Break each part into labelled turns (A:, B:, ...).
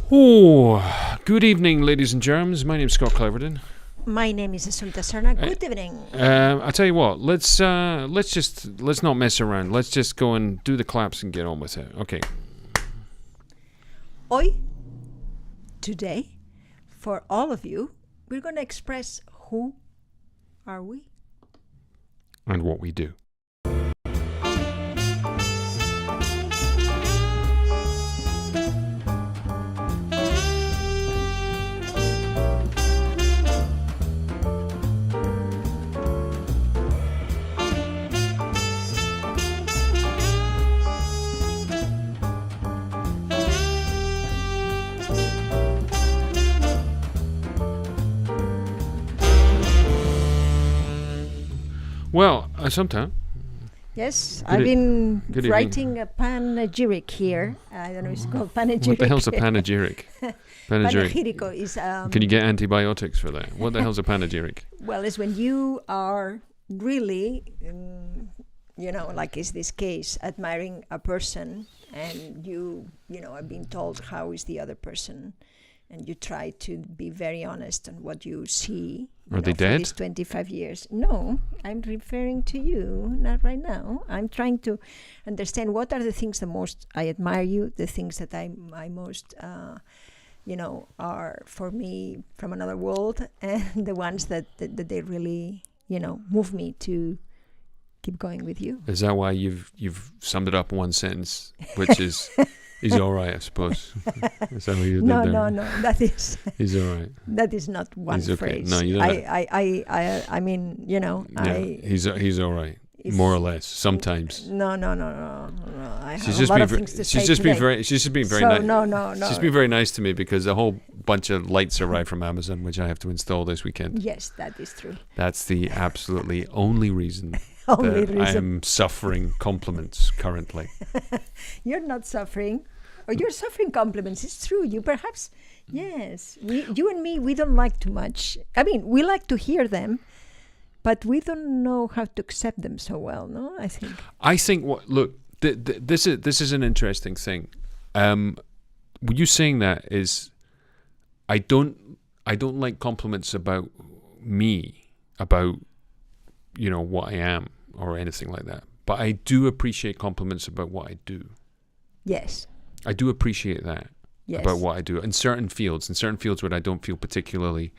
A: Oh, good evening, ladies and germs. My name's Scott Cleverdon.
B: My name is Assumpta Serna. Good evening.
A: I tell you what, let's not mess around. Let's just go and do the claps and get on with it. Okay.
B: Today, for all of you, we're going to express who are we
A: And what we do. Well, Assumpta.
B: Yes, I've been writing a panegyric here. I don't know if it's called panegyric.
A: What the hell's a panegyric?
B: Panegyrico is...
A: Can you get antibiotics for that? What the hell's a panegyric?
B: Well, it's when you are really, like is this case, admiring a person and you are being told how is the other person, and you try to be very honest on what you see.
A: Are they dead?
B: For these 25 years. No, I'm referring to you, not right now. I'm trying to understand what are the things the most I admire you, the things that I most, are for me from another world, and the ones that they really, move me to keep going with you.
A: Is that why you've summed it up in one sentence, which is... He's all right, I suppose. Is that what you did there?
B: No. That is.
A: He's all right.
B: That is not one
A: he's okay.
B: phrase.
A: No, you don't.
B: I mean,
A: He's all right, more or less. Sometimes.
B: No. I
A: she's
B: have a lot of things to say today.
A: She's just been very nice.
B: No.
A: She's been very nice to me because a whole bunch of lights arrived from Amazon, which I have to install this weekend.
B: Yes, that is true.
A: That's the absolutely only reason. I'm suffering compliments currently.
B: You're not suffering, or you're suffering compliments. It's true. You perhaps, yes. You and me, we don't like too much. I mean, we like to hear them, but we don't know how to accept them so well. No, I think.
A: This is an interesting thing. You saying that is, I don't like compliments about me, about what I am, or anything like that. But I do appreciate compliments about what I do.
B: Yes.
A: I do appreciate that.
B: Yes.
A: About what I do in certain fields where I don't feel particularly.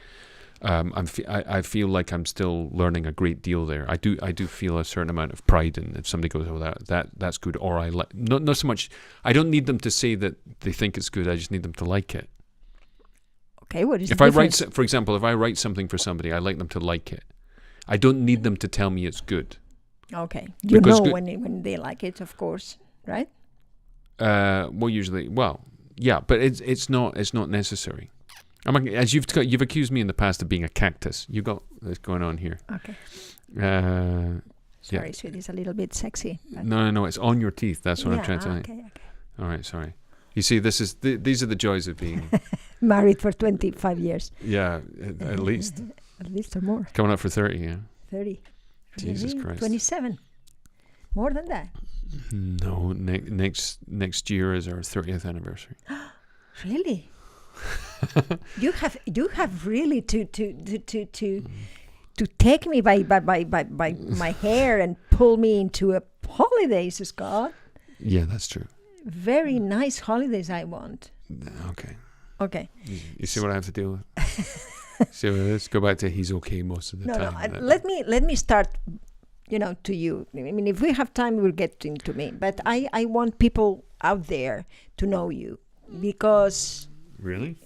A: I feel like I'm still learning a great deal there. I do feel a certain amount of pride in if somebody goes, oh, that's good, or I like. Not so much. I don't need them to say that they think it's good. I just need them to like it.
B: Okay. What is
A: if
B: the
A: I
B: difference?
A: write, for example, if I write something for somebody, I like them to like it. I don't need them to tell me it's good.
B: Okay. You know when they like it, of course, right?
A: Yeah, but it's not necessary. As you've accused me in the past of being a cactus. You got this going on here.
B: Okay.
A: Sorry,
B: sweetie, it's a little bit sexy.
A: No, it's on your teeth. That's what I'm trying to say.
B: Okay.
A: All right, sorry. You see, these are the joys of being
B: married for 25 years.
A: Yeah, at least.
B: At least or more.
A: Coming up for 30, yeah.
B: 30.
A: Jesus
B: really?
A: Christ.
B: 27. More than that.
A: No, next year is our 30th anniversary.
B: Really? you have really to take me by my hair and pull me into a holidays, Scott.
A: Yeah, that's true.
B: Very nice holidays I want. Okay.
A: You see what I have to deal with? So let's go back to he's okay most of the time.
B: No, let me start, to you. I mean, if we have time, we'll get into me. But I want people out there to know you because...
A: Really?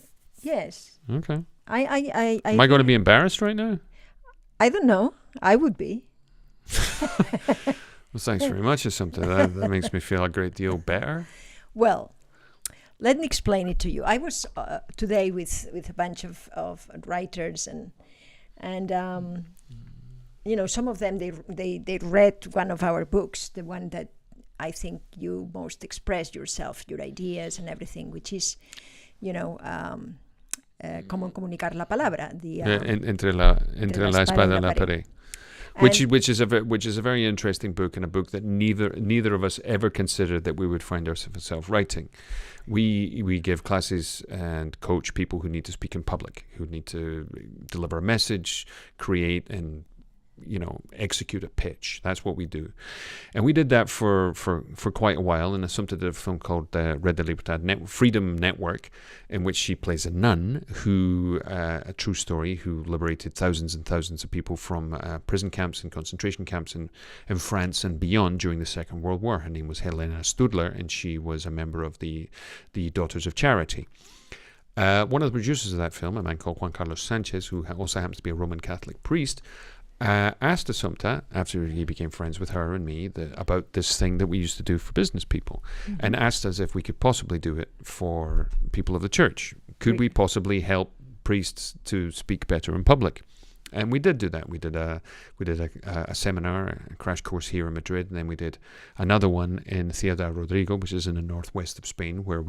B: Yes.
A: Okay.
B: Am
A: I going to be embarrassed right now?
B: I don't know. I would be.
A: Well, thanks very much or something. That makes me feel a great deal better.
B: Well, let me explain it to you. I was today with a bunch of writers and some of them they read one of our books, the one that I think you most express yourself, your ideas and everything, which is, cómo comunicar la palabra.
A: Entre la espada y la pared. Which is a very interesting book, and a book that neither of us ever considered that we would find ourselves writing. We give classes and coach people who need to speak in public, who need to deliver a message, create and execute a pitch. That's what we do. And we did that for quite a while. And Assumpta did a film called Red de Libertad, Freedom Network, in which she plays a nun who, a true story, who liberated thousands and thousands of people from prison camps and concentration camps in France and beyond during the Second World War. Her name was Helena Studler, and she was a member of the Daughters of Charity. One of the producers of that film, a man called Juan Carlos Sanchez, who also happens to be a Roman Catholic priest, asked Assumpta, after he became friends with her and me, about this thing that we used to do for business people, and asked us if we could possibly do it for people of the church. Could we possibly help priests to speak better in public? And we did do that. We did a seminar, a crash course here in Madrid, and then we did another one in Ciudad Rodrigo, which is in the northwest of Spain, where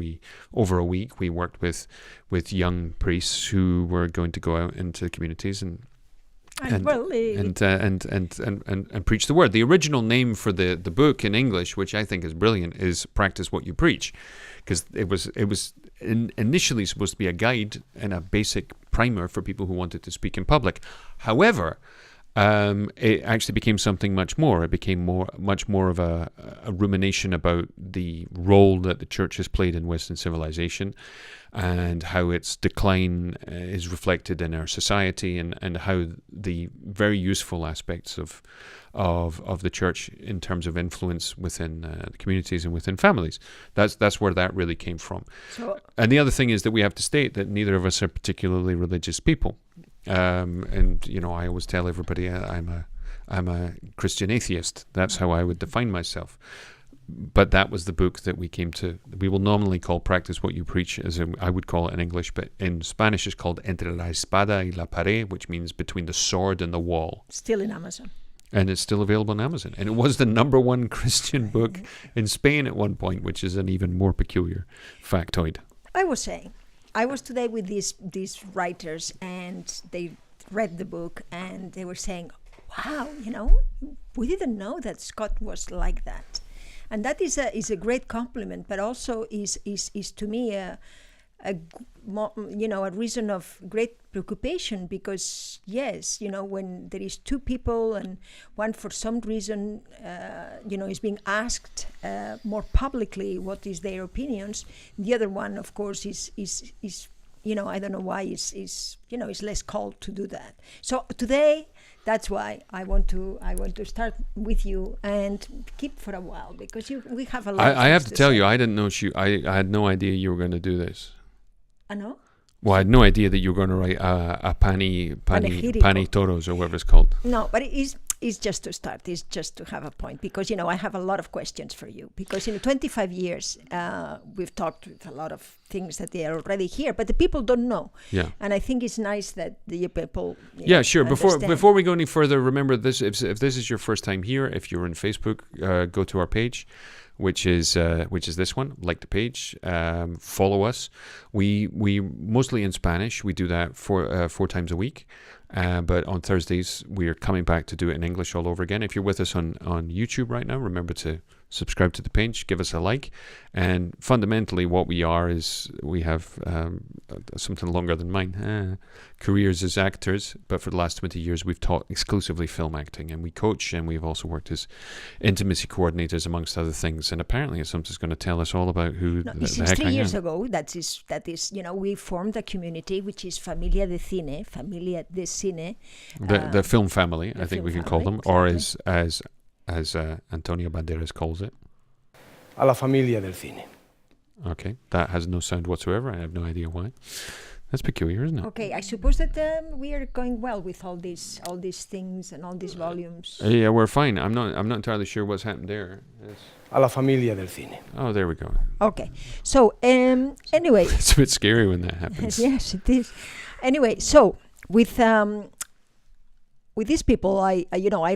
A: over a week we worked with young priests who were going to go out into communities and preach the word. The original name for the book in English, which I think is brilliant, is Practice What You Preach, because it was initially supposed to be a guide and a basic primer for people who wanted to speak in public. However, it actually became something much more. It became much more of a rumination about the role that the church has played in Western civilization, and how its decline is reflected in our society, and how the very useful aspects of the church in terms of influence within the communities and within families. That's where that really came from. And the other thing is that we have to state that neither of us are particularly religious people. And I always tell everybody I'm a Christian atheist. That's how I would define myself. But that was the book that we will normally call Practice What You Preach, as I would call it in English, but in Spanish it's called Entre la espada y la pared, which means between the sword and the wall.
B: Still in Amazon.
A: And it's still available on Amazon. And it was the #1 Christian book in Spain at one point, which is an even more peculiar factoid.
B: I was today with these writers, and they read the book, and they were saying, wow, we didn't know that Scott was like that. And that is a great compliment, but also is to me a reason of great preoccupation, because yes, when there is two people and one for some reason is being asked more publicly what is their opinions, the other one of course is I don't know why is less called to do that. So today, that's why I want to start with you and keep for a while, because we have a lot.
A: I have to tell you, I didn't know I had no idea you were going to do this.
B: I know.
A: Well, I had no idea that you were going to write a pani toros or whatever it's called.
B: No, but it's just to start. It's just to have a point, because I have a lot of questions for you, because in 25 years we've talked with a lot of things that they are already here, but the people don't know.
A: Yeah.
B: And I think it's nice that the people.
A: Sure. Before we go any further, remember this: if this is your first time here, if you're on Facebook, go to our page, which is this one. Like the page, follow us. We mostly in Spanish. We do that 4 times a week. But on Thursdays, we're coming back to do it in English all over again. If you're with us on YouTube right now, remember to subscribe to the page, give us a like. And fundamentally, what we are is we have something longer than mine, careers as actors. But for the last 20 years, we've taught exclusively film acting, and we coach, and we've also worked as intimacy coordinators, amongst other things. And apparently, Assumpta's going to tell us all about who the heck
B: 3
A: I
B: years
A: am.
B: ago, that is, we formed a community which is Familia de Cine,
A: the film family, I think we can call them,
B: exactly.
A: Or as Antonio Banderas calls it,
C: a la familia del cine.
A: Okay, that has no sound whatsoever. I have no idea why. That's peculiar, isn't it?
B: Okay, I suppose that we are going well with all these things and all these volumes.
A: Yeah, we're fine. I'm not entirely sure what's happened there.
C: A la familia del cine.
A: Oh, there we go.
B: Okay, so anyway,
A: it's a bit scary when that happens.
B: Yes, it is. Anyway, so with these people, I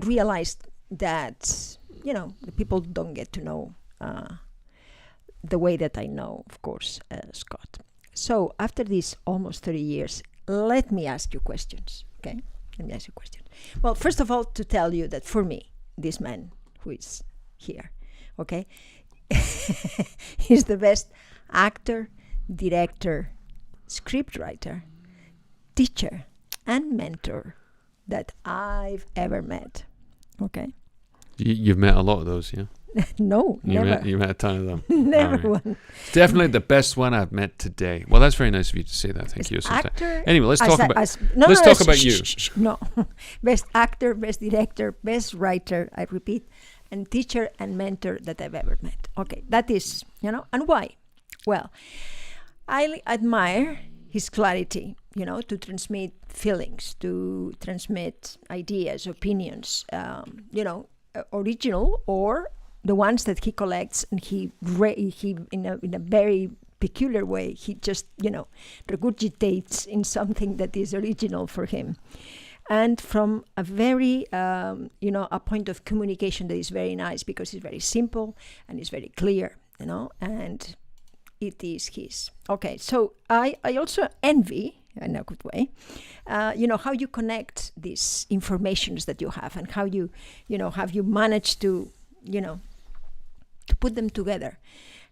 B: realized that the people don't get to know the way that I know, of course, Scott. So after these almost 30 years, let me ask you questions. Okay, let me ask you questions. Well, first of all, to tell you that for me, this man who is here, okay, he's the best actor, director, scriptwriter, teacher, and mentor that I've ever met. Okay.
A: You've met a lot of those, yeah?
B: No, never.
A: You met a ton of them.
B: Never
A: All right.
B: one.
A: It's definitely the best one I've met today. Well, that's very nice of you to say that. Thank you.
B: Actor.
A: Anyway, let's talk about you.
B: No, best actor, best director, best writer. I repeat, and teacher and mentor that I've ever met. Okay, that is, and why? Well, I admire his clarity, to transmit feelings, to transmit ideas, opinions, original or the ones that he collects, and he in a very peculiar way, he just, regurgitates in something that is original for him. And from a very, a point of communication that is very nice, because it's very simple and it's very clear, and it is his. Okay, so I also envy, in a good way, how you connect these informations that you have, and how you manage to, to put them together.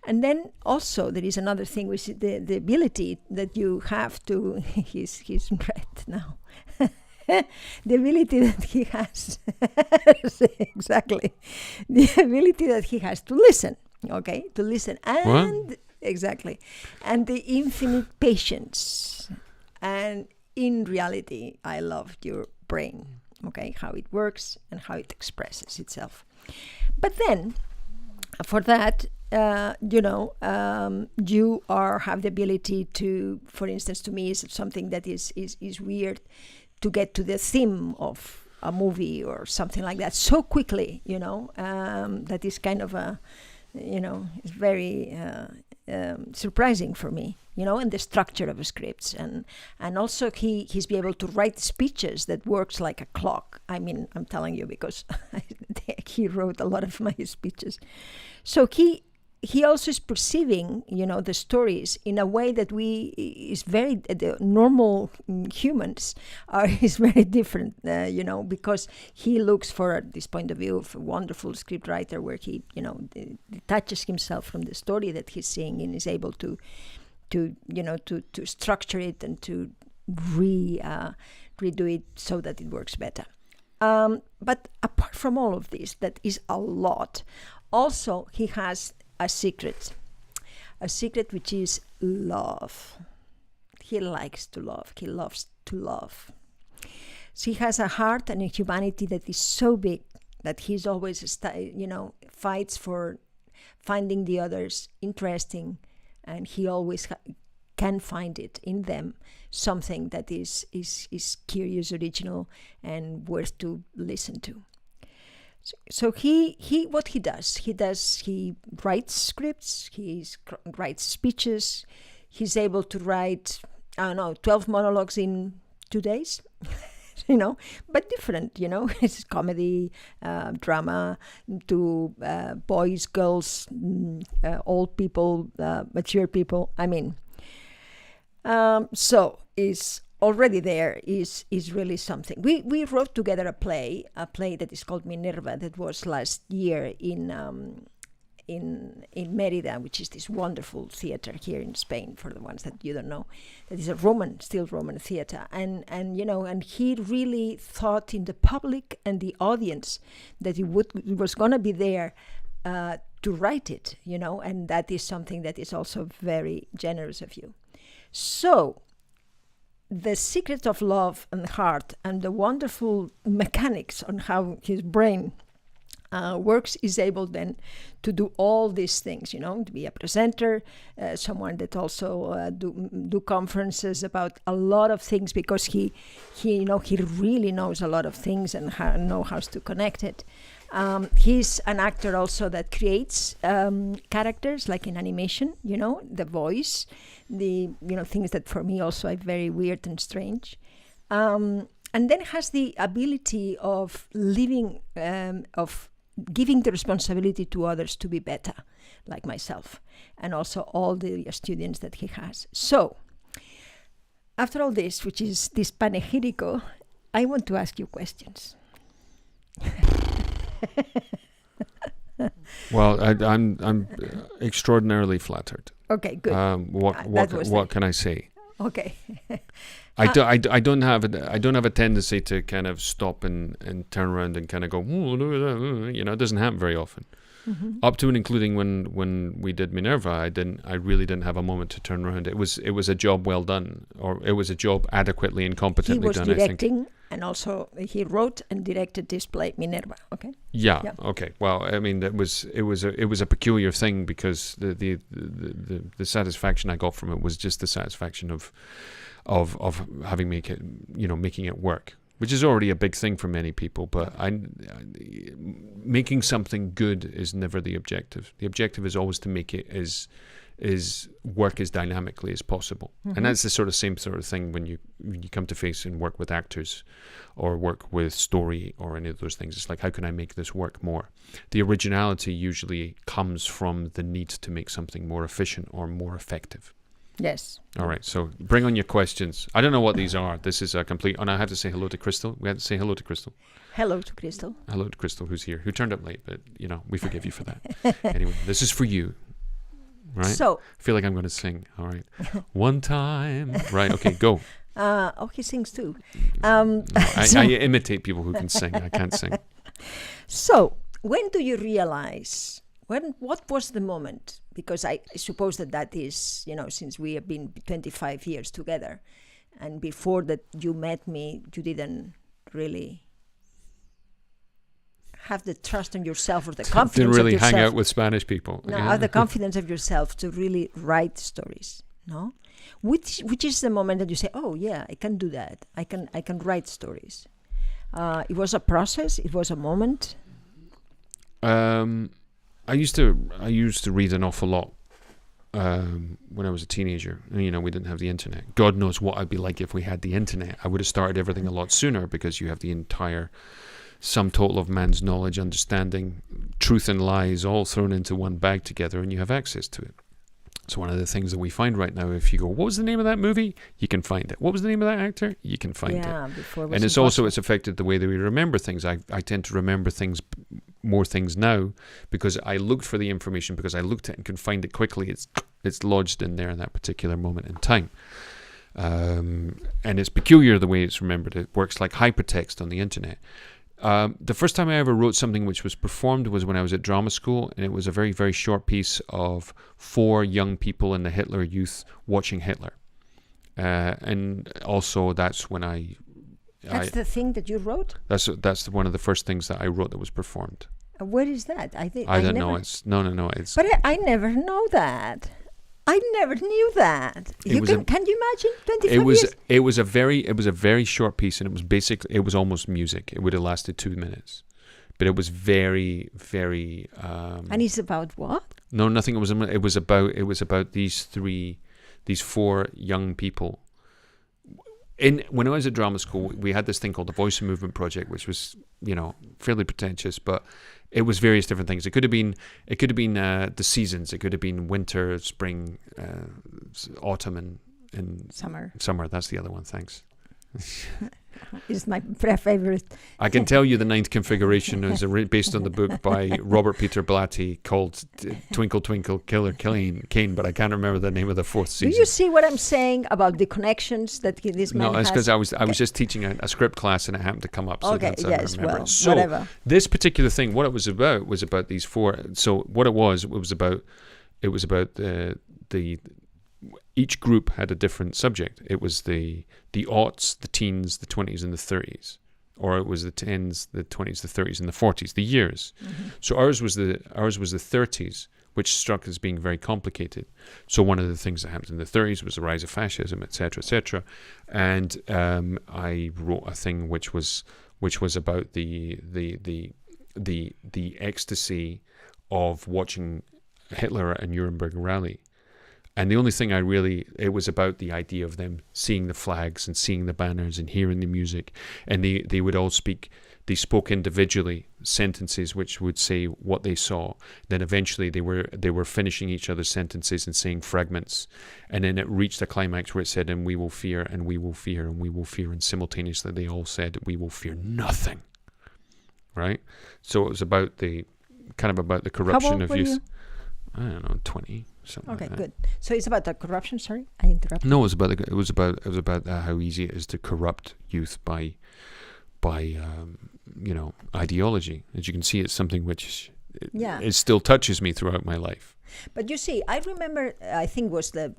B: And then also there is another thing, which is the ability that you have to, he's red now, the ability that he has, exactly, the ability that he has to listen, okay, to listen, and
A: what?
B: Exactly, and the infinite patience. And in reality, I love your brain, okay, how it works and how it expresses itself. But then, for that, you have the ability to, for instance, to me, is something that is weird, to get to the theme of a movie or something like that so quickly, that is kind of a, it's very surprising for me, and the structure of scripts, and also he's be able to write speeches that works like a clock. I mean, I'm telling you, because he wrote a lot of my speeches. So he also is perceiving, the stories in a way that the normal humans is very different, because he looks for this point of view of a wonderful script writer, where he, detaches himself from the story that he's seeing, and is able to structure it and to redo it so that it works better. But apart from all of this, that is a lot. Also, he has a secret which is love. He likes to love. He loves to love. So he has a heart and a humanity that is so big that he's always, fights for finding the others interesting, and he always can find it in them, something that is curious, original, and worth to listen to. So he writes scripts, he writes speeches, he's able to write, 12 monologues in 2 days, but different, it's comedy, drama, to boys, girls, old people, mature people, so is already there is really something. We wrote together a play that is called Minerva, that was last year in Mérida, which is this wonderful theater here in Spain, for the ones that you don't know. That is a still Roman theater, and he really thought in the public and the audience that it was going to be there to write it, and that is something that is also very generous of you. So the secret of love and heart, and the wonderful mechanics on how his brain works, is able then to do all these things, to be a presenter, someone that also do conferences about a lot of things, because he really knows a lot of things and knows how to connect it. He's an actor also that creates characters, like in animation, the voice, the things that for me also are very weird and strange, and then has the ability of living, of giving the responsibility to others to be better, like myself, and also all the students that he has. So after all this, which is this panegirico, I want to ask you questions.
A: Well, I'm extraordinarily flattered.
B: Okay, good.
A: What can I say?
B: Okay.
A: I don't have a tendency to kind of stop and turn around and kind of go, it doesn't happen very often.
B: Mm-hmm.
A: Up to and including when we did Minerva, I really didn't have a moment to turn around. It was a job well done, or it was a job adequately and competently done.
B: He was directing, and also he wrote and directed this play Minerva. Okay.
A: Yeah. Okay. Well, I mean, it was a peculiar thing, because the satisfaction I got from it was just the satisfaction of having making it work, which is already a big thing for many people. But making something good is never the objective. The objective is always to make it is work as dynamically as possible.
B: Mm-hmm.
A: And that's the same sort of thing when you come to face and work with actors or work with story or any of those things. It's like, how can I make this work more? The originality usually comes from the need to make something more efficient or more effective.
B: Yes.
A: All right, so bring on your questions. I don't know what these are. This is a complete... And I have to say hello to Crystal. We have to say hello to Crystal.
B: Hello to Crystal.
A: Hello to Crystal, who's here, who turned up late, but, we forgive you for that. Anyway, this is for you, right?
B: So...
A: I feel like I'm going to sing. All right. One time. Right, okay, go.
B: He sings too.
A: I imitate people who can sing. I can't sing.
B: So, when do you realize... What was the moment? Because I suppose that is, since we have been 25 years together, and before that you met me, you didn't really have the trust in yourself or the confidence
A: Didn't really
B: of yourself.
A: hang out with Spanish people.
B: No,
A: Yeah.
B: the confidence of yourself to really write stories. No, which is the moment that you say, "Oh yeah, I can do that. I can write stories." It was a process. It was a moment.
A: I used to read an awful lot when I was a teenager. We didn't have the internet. God knows what I'd be like if we had the internet. I would have started everything a lot sooner, because you have the entire sum total of man's knowledge, understanding, truth and lies all thrown into one bag together, and you have access to it. So one of the things that we find right now, if you go, what was the name of that movie? You can find it. What was the name of that actor? You can find it.
B: Before it was
A: and it's affected the way that we remember things. I tend to remember more things now, because I looked for the information, because I looked at it and can find it quickly. It's lodged in there in that particular moment in time. And it's peculiar the way it's remembered. It works like hypertext on the internet. The first time I ever wrote something which was performed was when I was at drama school, and it was a very, very short piece of 4 young people in the Hitler Youth watching Hitler. And also that's when
B: That's the thing that you wrote?
A: That's one of the first things that I wrote that was performed.
B: Where is that? I
A: don't know. It's no. It's.
B: But I never know that. I never knew that. Can you imagine 25 years?
A: It was a very short piece, and it was almost music. It would have lasted 2 minutes, but it was very, very.
B: And it's about what?
A: No, nothing. It was about these 4 young people. When I was at drama school, we had this thing called the Voice and Movement Project, which was, fairly pretentious, but it was various different things. It could have been the seasons. It could have been winter, spring, autumn, and
B: summer.
A: Summer. That's the other one. Thanks.
B: It's my favorite.
A: I can tell you the 9th configuration is based on the book by Robert Peter Blatty called Twinkle Twinkle Killer Kane, but I can't remember the name of the 4th season.
B: Do you see what I'm saying about the connections that this man has?
A: No, it's because I was just teaching a script class, and it happened to come up. So
B: okay,
A: that's how I remember it. So
B: whatever.
A: This particular thing, what it was about these 4. So what it was about the each group had a different subject. It was the aughts, the teens, the 20s, and the 30s, or it was the 10s, the 20s, the 30s, and the 40s, the years. Mm-hmm. So ours was the 30s, which struck as being very complicated. So one of the things that happened in the 30s was the rise of fascism, etc., etc. And I wrote a thing which was about the ecstasy of watching Hitler at a Nuremberg rally. And the only thing it was about the idea of them seeing the flags and seeing the banners and hearing the music. And they would all speak they spoke individually sentences which would say what they saw. Then eventually they were finishing each other's sentences and saying fragments, and then it reached a climax where it said, "And we will fear, and we will fear, and we will fear," and simultaneously they all said, "We will fear nothing." Right? So it was about the corruption of youth. I don't know, 20, something
B: Okay,
A: like that.
B: good. So it's about the corruption. Sorry, I interrupted.
A: No, it was about how easy it is to corrupt youth by ideology. As you can see, it's something which it still touches me throughout my life.
B: But you see, I remember, I think it was the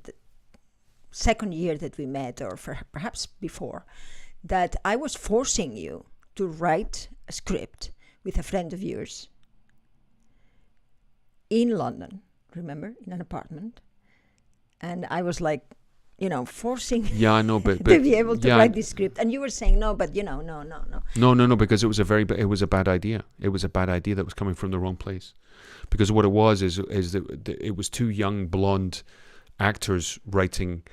B: second year that we met, or perhaps before, that I was forcing you to write a script with a friend of yours in London, remember, in an apartment. And I was like, forcing
A: Yeah, I know, but
B: to be able to write this script. And you were saying, no, but no.
A: No, because it was a bad idea. It was a bad idea that was coming from the wrong place. Because what it was is that it was two young blonde actors writing,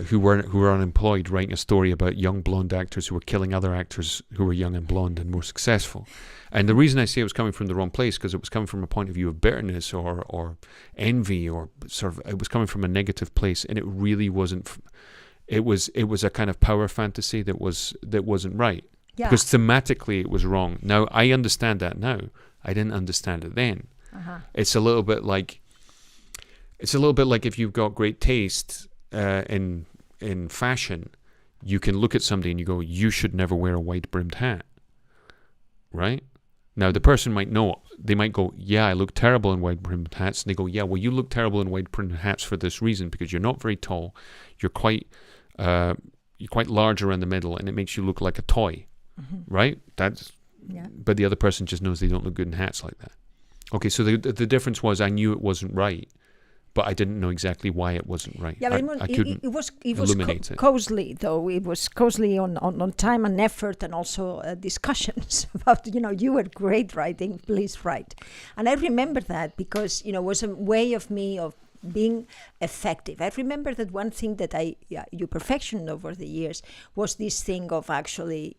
A: who were unemployed, writing a story about young blonde actors who were killing other actors who were young and blonde and more successful. And the reason I say it was coming from the wrong place, because it was coming from a point of view of bitterness or envy, or sort of, it was coming from a negative place, and it really wasn't. It was a kind of power fantasy that wasn't right.
B: Yeah.
A: Because thematically it was wrong. Now I understand that now. I didn't understand it then.
B: Uh-huh.
A: It's a little bit like if you've got great taste in fashion, you can look at somebody and you go, "You should never wear a wide-brimmed hat," right? Now the person might know. They might go, "Yeah, I look terrible in wide-brimmed hats," and they go, "Yeah, well, you look terrible in wide-brimmed hats for this reason, because you're not very tall, you're quite large around the middle, and it makes you look like a toy." Right? But the other person just knows they don't look good in hats like that. Okay, so the difference was, I knew it wasn't right, but I didn't know exactly why it wasn't right.
B: Yeah, but
A: I couldn't illuminate it.
B: Costly, though. It was costly on time and effort, and also discussions about, you were great writing, please write. And I remember that because, it was a way of me of being effective. I remember that one thing that you perfected over the years was this thing of actually,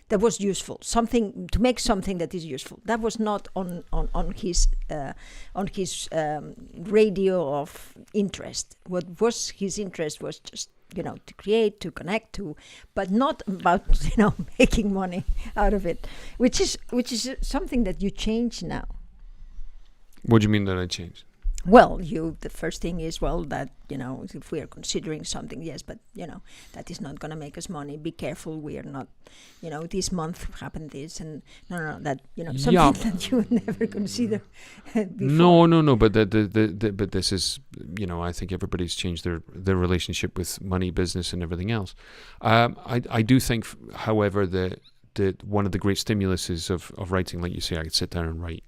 B: that was useful, something to make something that is useful. That was not on his radio of interest. What was his interest was just to create, to connect to, but not about making money out of it, which is something that you change now.
A: What do you mean that I changed?
B: Well, the first thing is, that, if we are considering something, yes, but, that is not going to make us money. Be careful. We are not, this month happened this, and that, something that you would never consider before.
A: No, but but this is, I think everybody's changed their relationship with money, business, and everything else. I do think, however, that one of the great stimuluses of writing, like you say, I could sit down and write,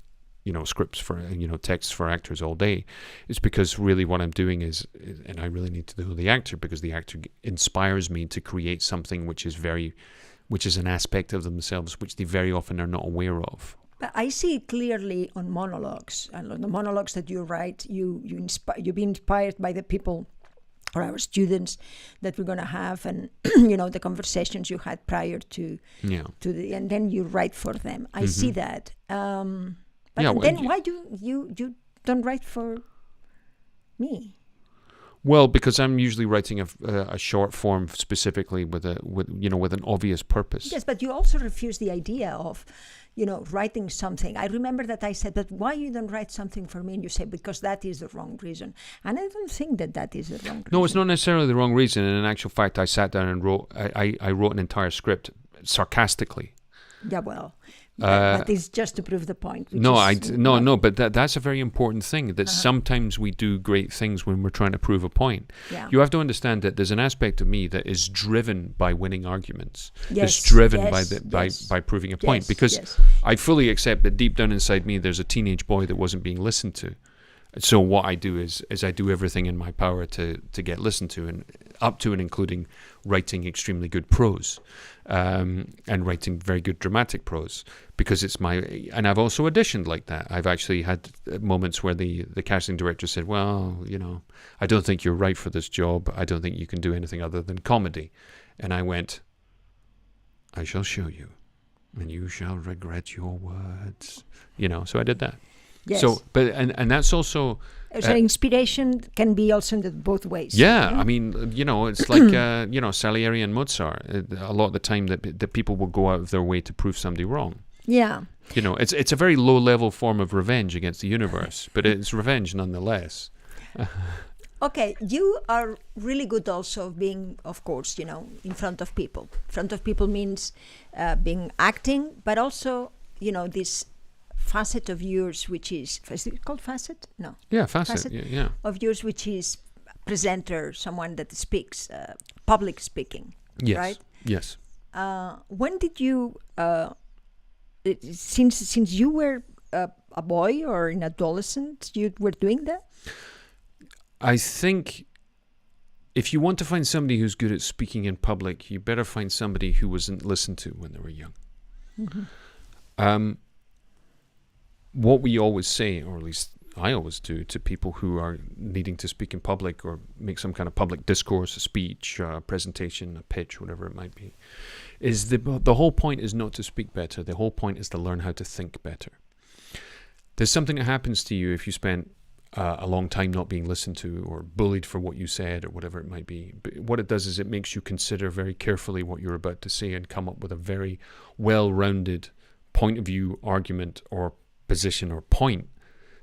A: scripts for, texts for actors all day, is because really what I'm doing is, and I really need to know the actor, because the actor inspires me to create something which is an aspect of themselves which they very often are not aware of.
B: But I see it clearly on monologues, and on the monologues that you write, you've been inspired by the people or our students that we're going to have, and the conversations you had prior to and then you write for them. I see that. But then why do you don't write for me?
A: Well, because I'm usually writing a short form specifically with an obvious purpose.
B: Yes, but you also refuse the idea of, writing something. I remember that I said, but why you don't write something for me? And you say, because that is the wrong reason. And I don't think that is the wrong reason.
A: No, it's not necessarily the wrong reason. And in actual fact, I sat down and wrote an entire script sarcastically.
B: Yeah, well, but it's just to prove the point.
A: No, but that's a very important thing, that sometimes we do great things when we're trying to prove a point.
B: Yeah.
A: You have to understand that there's an aspect of me that is driven by winning arguments.
B: Yes,
A: it's driven
B: yes,
A: by proving a point, because I fully accept that deep down inside me there's a teenage boy that wasn't being listened to. So what I do is I do everything in my power to get listened to, and up to and including writing extremely good prose, and writing very good dramatic prose, because it's and I've also auditioned like that. I've actually had moments where the casting director said, well, I don't think you're right for this job. I don't think you can do anything other than comedy. And I went, I shall show you, and you shall regret your words. So I did that.
B: Yes.
A: So, but and that's also
B: so inspiration can be also in both ways.
A: Yeah, I mean, it's like Salieri and Mozart. A lot of the time that people will go out of their way to prove somebody wrong.
B: Yeah.
A: It's a very low level form of revenge against the universe, but it's revenge nonetheless.
B: Okay, you are really good also being, of course, in front of people. Front of people means being acting, but also, this facet of yours, which is it called facet? No.
A: Yeah, facet. Yeah.
B: Of yours, which is presenter, someone that speaks, public speaking.
A: Yes.
B: Right.
A: Yes.
B: When did you? Since you were a boy or an adolescent, you were doing that.
A: I think if you want to find somebody who's good at speaking in public, you better find somebody who wasn't listened to when they were young. Mm-hmm. What we always say, or at least I always do, to people who are needing to speak in public or make some kind of public discourse, a speech, a presentation, a pitch, whatever it might be, is the whole point is not to speak better. The whole point is to learn how to think better. There's something that happens to you if you spend a long time not being listened to or bullied for what you said or whatever it might be. But what it does is it makes you consider very carefully what you're about to say and come up with a very well-rounded point of view, argument, or position or point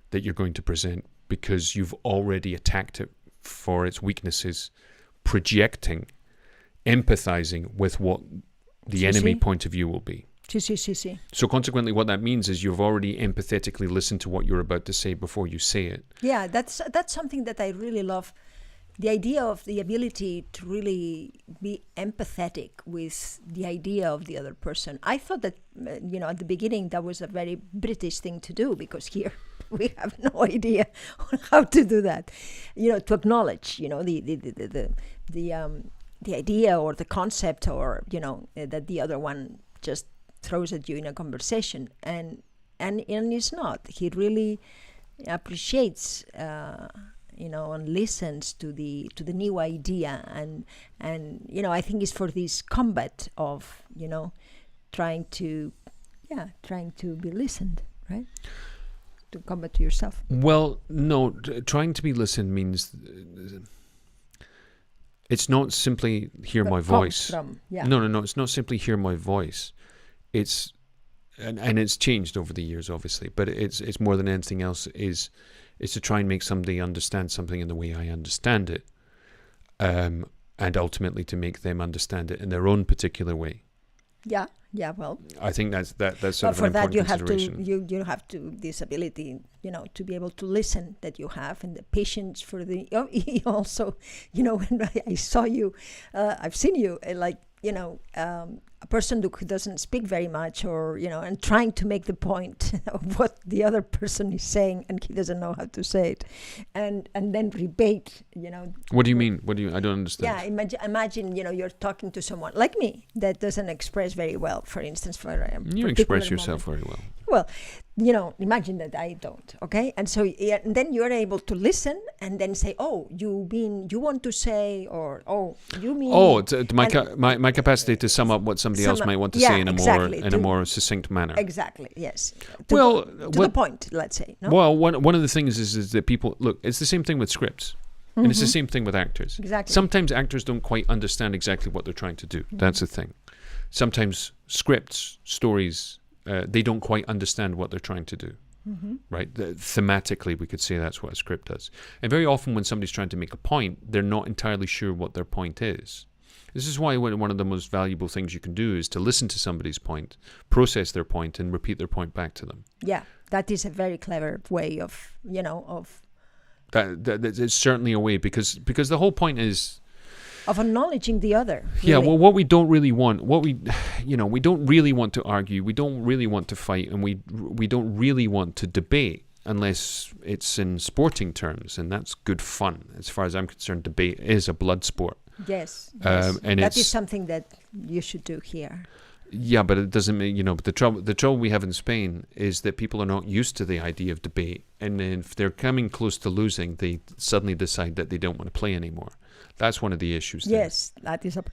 A: that you're going to present, because you've already attacked it for its weaknesses, projecting, empathizing with what the enemy point of view will be. So consequently, what that means is you've already empathetically listened to what you're about to say before you say it.
B: Yeah, that's something that I really love. The idea of the ability to really be empathetic with the idea of the other person. I thought that, at the beginning, that was a very British thing to do, because here we have no idea how to do that. To acknowledge, the idea or the concept, or that the other one just throws at you in a conversation, and it's not. He really appreciates. And listens to the new idea, and I think it's for this combat of trying to be listened, right? To combat to yourself.
A: Well, no, trying to be listened means it's not simply hear my voice. No, it's not simply hear my voice. It's and it's changed over the years, obviously, but it's more than anything else is to try and make somebody understand something in the way I understand it, and ultimately to make them understand it in their own particular way.
B: Yeah. Well,
A: I think that's sort of
B: for
A: an
B: that
A: important consideration.
B: you have to this ability, to be able to listen, that you have, and the patience for the. Also, when I saw you, I've seen you a person who doesn't speak very much, or and trying to make the point of what the other person is saying, and he doesn't know how to say it, and then rebate.
A: What do you mean? I don't understand.
B: Yeah, imagine you're talking to someone like me that doesn't express very well. For instance,
A: you express yourself very well.
B: Well, imagine that I don't. Okay, and so and then you're able to listen and then say, "Oh, you want to say," or "Oh, you mean."
A: Oh, my capacity to sum up what somebody else might want to say in a more succinct manner.
B: Exactly. Yes.
A: To
B: the point, let's say. No?
A: Well, one of the things is that people look. It's the same thing with scripts. And it's the same thing with actors.
B: Exactly.
A: Sometimes actors don't quite understand exactly what they're trying to do. That's the thing. Sometimes scripts, stories, they don't quite understand what they're trying to do. Right? Thematically, we could say that's what a script does. And very often when somebody's trying to make a point, they're not entirely sure what their point is. This is why one of the most valuable things you can do is to listen to somebody's point, process their point, and repeat their point back to them.
B: Yeah, that is a very clever way of,
A: That is certainly a way, because the whole point is
B: of acknowledging the other. Really.
A: Yeah, well, what we don't really want, we don't really want to argue, we don't really want to fight, and we don't really want to debate. unless it's in sporting terms, and that's good fun. As far as I'm concerned, debate is a blood sport.
B: Yes,
A: And
B: that is something that you should do here.
A: Yeah, but it doesn't mean, but the trouble we have in Spain is that people are not used to the idea of debate, and if they're coming close to losing, they suddenly decide that they don't want to play anymore. That's one of the issues there.
B: Yes, that is a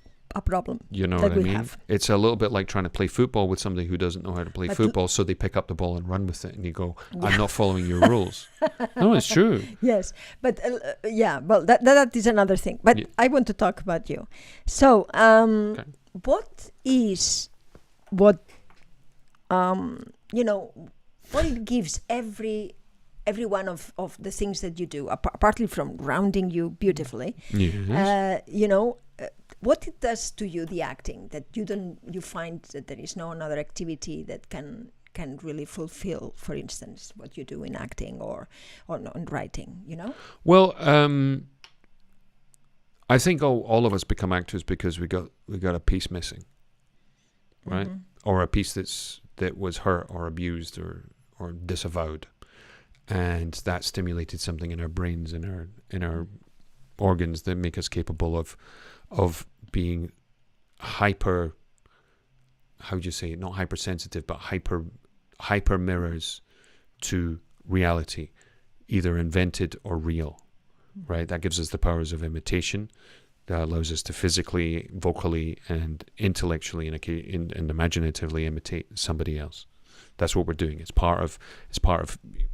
B: problem.
A: You know
B: that
A: what I
B: we
A: mean?
B: have.
A: It's a little bit like trying to play football with somebody who doesn't know how to play football, so they pick up the ball and run with it, and you go, I'm not following your rules. No, it's true.
B: Yes, but well, that is another thing. But I want to talk about you. So, what it gives every one of the things that you do, partly from grounding you beautifully,
A: Yes.
B: what it does to you, the acting, that you find that there is no another activity that can really fulfill, for instance, what you do in acting or in writing,
A: Well, I think all of us become actors because we got a piece missing, right?
B: Mm-hmm.
A: Or a piece that was hurt or abused or disavowed, and that stimulated something in our brains, in our organs that make us capable of being hyper, how would you say it? Not hypersensitive, but hyper mirrors to reality, either invented or real, right? That gives us the powers of imitation. That allows us to physically, vocally, and intellectually and imaginatively imitate somebody else. That's what we're doing. It's part of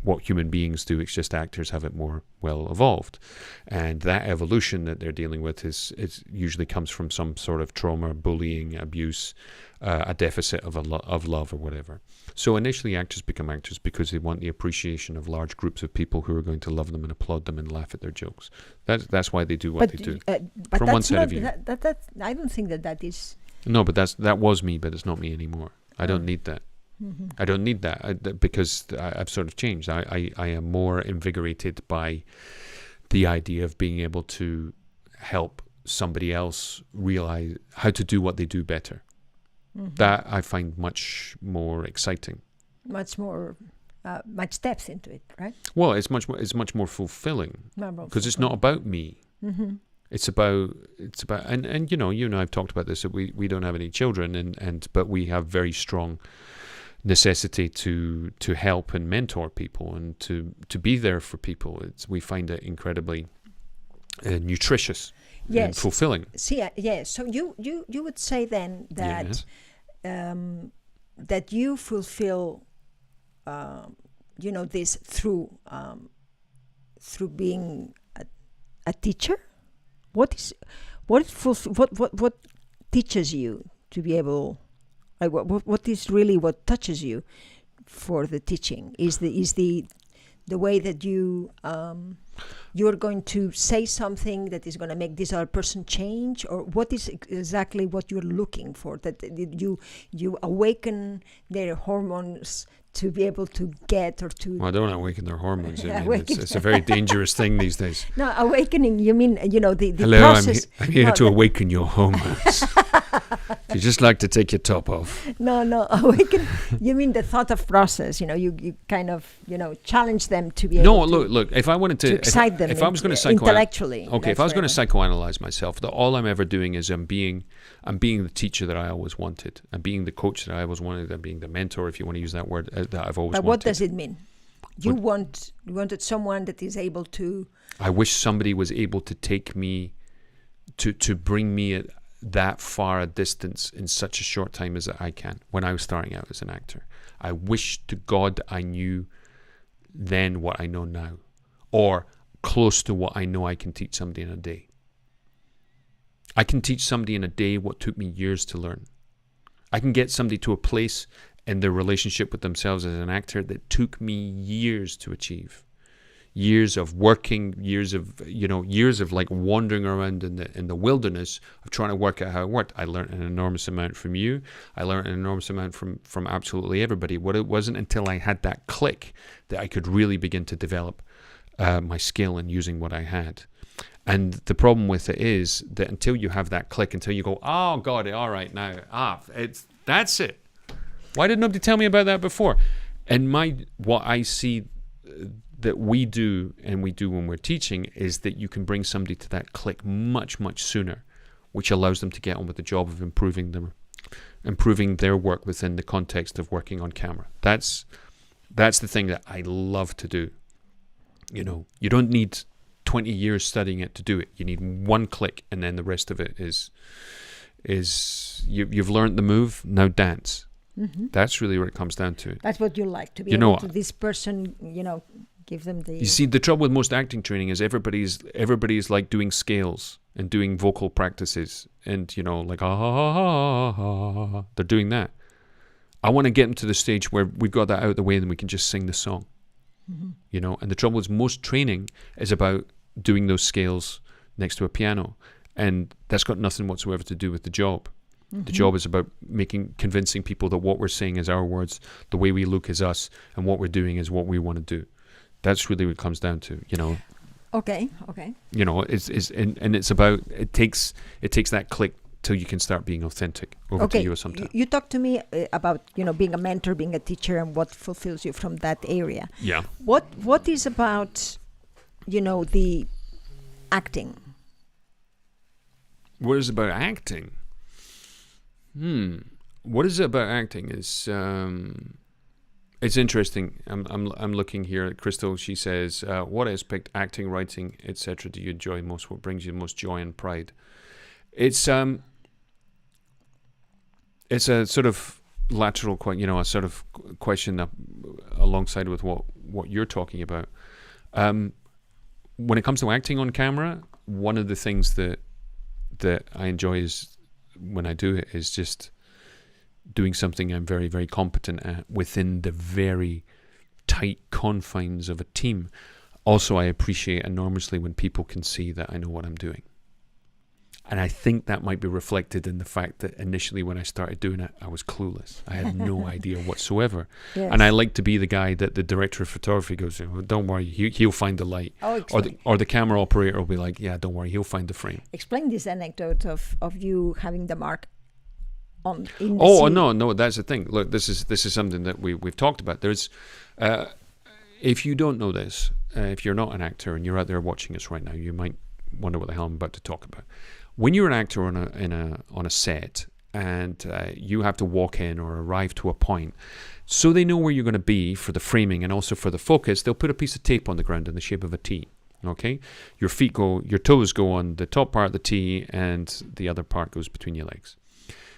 A: what human beings do. It's just actors have it more well evolved, and that evolution that they're dealing with is usually comes from some sort of trauma, bullying, abuse, a deficit of love or whatever. So initially, actors become actors because they want the appreciation of large groups of people who are going to love them and applaud them and laugh at their jokes. That's why they do what they do.
B: But
A: from one side of you.
B: That I don't think that is.
A: No, but that was me, but it's not me anymore. I don't need that.
B: Mm-hmm.
A: I don't need that because I've sort of changed. I am more invigorated by the idea of being able to help somebody else realize how to do what they do better. Mm-hmm. That I find much more exciting.
B: Much more, much depth into it, right?
A: Well, it's much more fulfilling because it's not about me.
B: Mm-hmm.
A: It's about and you and I've talked about this. That we don't have any children but we have very strong necessity to help and mentor people and to be there for people. We find it incredibly nutritious and fulfilling.
B: Yes. So you would say then that that you fulfill this through being a teacher. What teaches you to be able? Like what is really what touches you for the teaching? Is the way that you're going to say something that is going to make this other person change, or what is exactly what you're looking for? That you awaken their hormones to be able to get or to.
A: Well, I don't awaken their hormones. I mean, it's a very dangerous thing these days.
B: No, awakening. You mean the
A: Hello,
B: process?
A: I'm here to awaken your hormones. You just like to take your top off.
B: No, awaken. You mean the thought of process? You kind of challenge them to be able.
A: No, look. If I wanted to
B: excite them,
A: if I was going to
B: intellectually.
A: Okay, if I was going to psychoanalyze myself, that all I'm ever doing is I'm being the teacher that I always wanted. I'm being the coach that I always wanted. I'm being the mentor, if you want to use that word, that I've always wanted.
B: But what does it mean? You wanted someone that is able to.
A: I wish somebody was able to take me, to bring me that far a distance in such a short time as I can. When I was starting out as an actor, I wish to God I knew then what I know now, or close to what I know I can teach somebody in a day. I can teach somebody in a day what took me years to learn. I can get somebody to a place in their relationship with themselves as an actor that took me years to achieve. Years of working, years of like wandering around in the wilderness of trying to work out how it worked. I learned an enormous amount from you. I learned an enormous amount from absolutely everybody. What it wasn't until I had that click that I could really begin to develop my skill in using what I had. And the problem with it is that until you have that click, until you go, oh, got it, all right, now, that's it. Why did nobody tell me about that before? And what I see that we do and we do when we're teaching is that you can bring somebody to that click much, much sooner, which allows them to get on with the job of improving their work within the context of working on camera. That's the thing that I love to do. You know, you don't need 20 years studying it to do it. You need one click, and then the rest of it is you've learned the move, now dance.
B: Mm-hmm.
A: That's really what it comes down to.
B: That's what you like, to be
A: You
B: able
A: know,
B: to this person, give them the...
A: You see, the trouble with most acting training is everybody's like doing scales and doing vocal practices, and like they're doing that. I want to get them to the stage where we've got that out of the way and we can just sing the song.
B: Mm-hmm.
A: And the trouble is most training is about doing those scales next to a piano, and that's got nothing whatsoever to do with the job. The job is about convincing people that what we're saying is our words, the way we look is us, and what we're doing is what we want to do. That's really what it comes down to,
B: Okay.
A: It's about, it takes that click till you can start being authentic. Over to you, Assumpta.
B: You talked to me about, being a mentor, being a teacher, and what fulfills you from that area.
A: Yeah.
B: What is about, the acting?
A: What is about acting? What is it about acting is it's interesting. I'm looking here at Crystal. She says, what aspect, acting, writing, etc. do you enjoy most? What brings you most joy and pride? It's a sort of lateral, a sort of question alongside with what you're talking about. When it comes to acting on camera, one of the things that I enjoy is when I do it is just doing something I'm very, very competent at within the very tight confines of a team. Also, I appreciate enormously when people can see that I know what I'm doing. And I think that might be reflected in the fact that initially when I started doing it, I was clueless. I had no idea whatsoever.
B: Yes.
A: And I like to be the guy that the director of photography goes, don't worry, he'll find the light. Or the camera operator will be like, yeah, don't worry, he'll find the frame.
B: Explain this anecdote of you having the mark on in the
A: Oh,
B: scene.
A: no, that's the thing. Look, this is something that we've talked about. There's, if you don't know this, if you're not an actor and you're out there watching us right now, you might wonder what the hell I'm about to talk about. When you're an actor on a set and you have to walk in or arrive to a point, so they know where you're going to be for the framing and also for the focus, they'll put a piece of tape on the ground in the shape of a T. Okay, your toes go on the top part of the T, and the other part goes between your legs.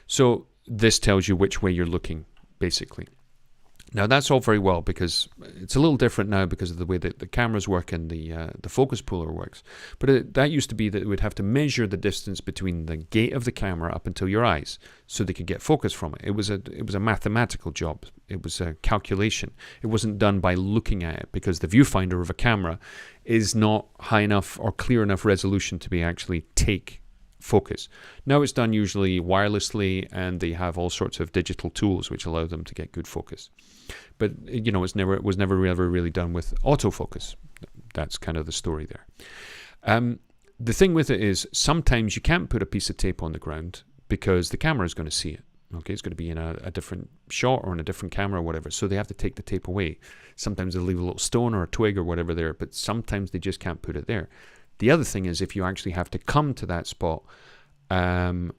A: So this tells you which way you're looking, basically. Now that's all very well because it's a little different now because of the way that the cameras work and the focus puller works. But that used to be that it would have to measure the distance between the gate of the camera up until your eyes so they could get focus from it. It was a mathematical job. It was a calculation. It wasn't done by looking at it because the viewfinder of a camera is not high enough or clear enough resolution to be actually take focus. Now it's done usually wirelessly, and they have all sorts of digital tools which allow them to get good focus. But it was never ever really done with autofocus. That's kind of the story there. The thing with it is sometimes you can't put a piece of tape on the ground because the camera is going to see it. Okay, it's going to be in a different shot or in a different camera or whatever. So they have to take the tape away. Sometimes they'll leave a little stone or a twig or whatever there, but sometimes they just can't put it there. The other thing is if you actually have to come to that spot and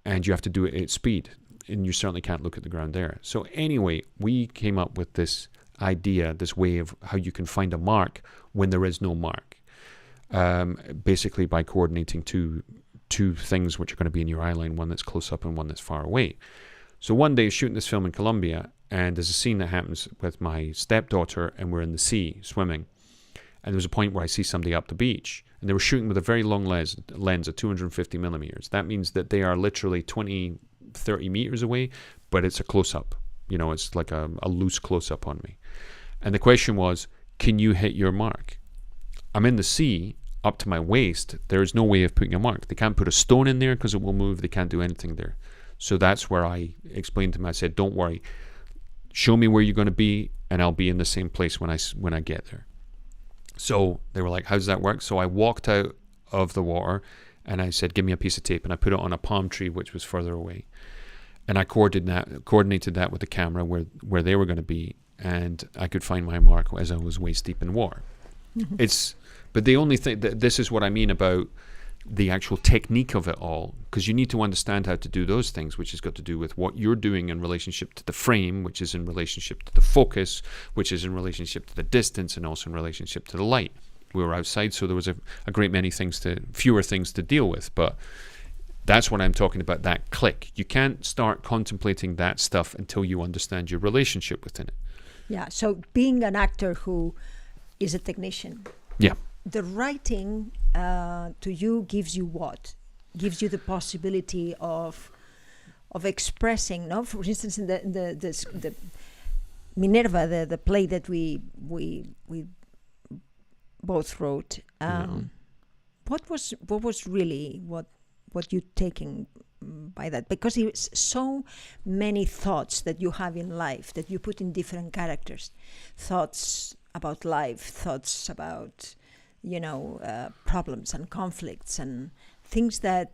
A: you have to do it at speed, and you certainly can't look at the ground there. So anyway, we came up with this idea, this way of how you can find a mark when there is no mark, basically by coordinating two things which are going to be in your eye line, one that's close up and one that's far away. So one day shooting this film in Colombia, and there's a scene that happens with my stepdaughter, and we're in the sea swimming. And there was a point where I see somebody up the beach, and they were shooting with a very long lens of 250 millimeters. That means that they are literally 20-30 meters away, but it's a close-up. It's like a loose close-up on me. And the question was, can you hit your mark? I'm in the sea, up to my waist. There's no way of putting a mark. They can't put a stone in there because it will move. They can't do anything there. So that's where I explained to them, I said, don't worry. Show me where you're going to be, and I'll be in the same place when I get there. So they were like, how does that work? So I walked out of the water and I said, give me a piece of tape. And I put it on a palm tree, which was further away. And I coordinated that with the camera where they were going to be. and I could find my mark as I was waist deep in water. But the only thing, this is what I mean about the actual technique of it all, because you need to understand how to do those things, which has got to do with what you're doing in relationship to the frame, which is in relationship to the focus, which is in relationship to the distance, and also in relationship to the light. We were outside, so there was a great many fewer things to deal with, but that's what I'm talking about, that click. You can't start contemplating that stuff until you understand your relationship within it.
B: Yeah, so being an actor who is a technician,
A: Yeah.
B: the writing to you gives you what? Gives you the possibility of expressing, no? For instance, in the Minerva, the play that we both wrote, what was really what you taking by that? Because it's so many thoughts that you have in life that you put in different characters, thoughts about life, thoughts about problems and conflicts and things that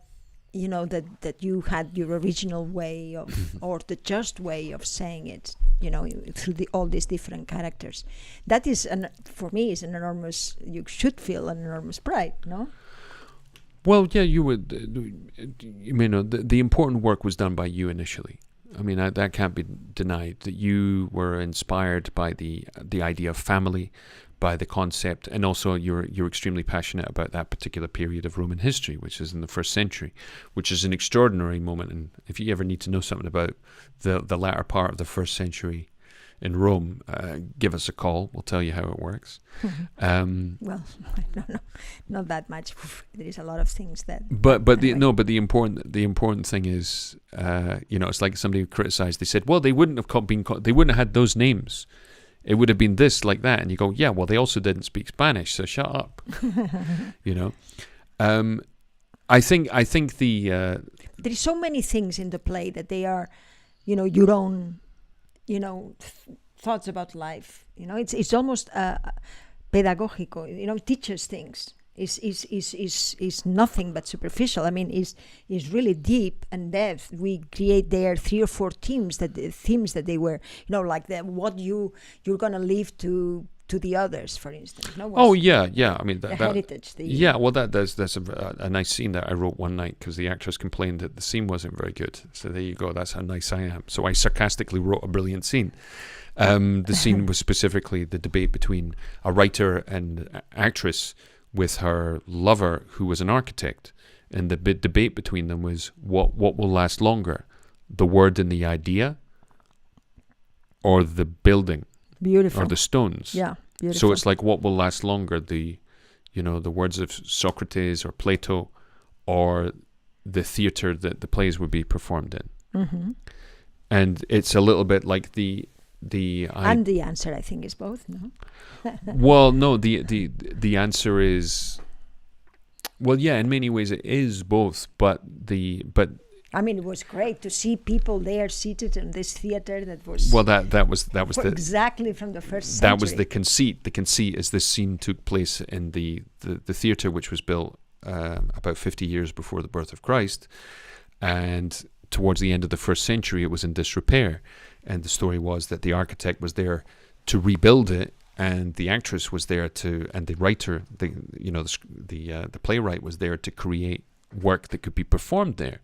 B: that you had your original way of or the just way of saying it, through all these different characters. That is, for me, is an enormous. You should feel an enormous pride, no?
A: Well, yeah, you would. The important work was done by you initially. I mean, that can't be denied. That you were inspired by the idea of family, by the concept, and also you're extremely passionate about that particular period of Roman history, which is in the 1st century, which is an extraordinary moment. And if you ever need to know something about the latter part of the 1st century in Rome, give us a call. We'll tell you how it works.
B: Well, I don't know, not that much. There is a lot of things that.
A: But the important thing is, it's like somebody who criticized. They said, well, they wouldn't have had those names. It would have been this, like that, and you go, yeah. Well, they also didn't speak Spanish, so shut up. I think the
B: there is so many things in the play that they are, your own. Thoughts about life. It's almost pedagogical. It teaches things. Is nothing but superficial. I mean, is really deep and depth. We create there 3 or 4 themes that they were, like what you're gonna leave to the others, for instance.
A: Oh yeah. I mean,
B: the heritage.
A: That's a nice scene that I wrote one night because the actress complained that the scene wasn't very good. So there you go. That's how nice I am. So I sarcastically wrote a brilliant scene. The scene was specifically the debate between a writer and actress with her lover, who was an architect, and the debate between them was what will last longer, the word and the idea, or the building.
B: Beautiful.
A: Or the stones.
B: Yeah, beautiful.
A: So it's like, what will last longer, the words of Socrates or Plato, or the theater that the plays would be performed in.
B: Mm-hmm.
A: And it's a little bit like
B: and the answer, I think, is both, no?
A: Well, no, the answer is, well, yeah, in many ways it is both, but I
B: mean, it was great to see people there seated in this theater that was...
A: Well, that was
B: exactly from the 1st century.
A: That was the conceit. The conceit is this scene took place in the theater, which was built about 50 years before the birth of Christ, and towards the end of the 1st century, it was in disrepair. And the story was that the architect was there to rebuild it, and the actress was there and the writer, the playwright was there to create work that could be performed there.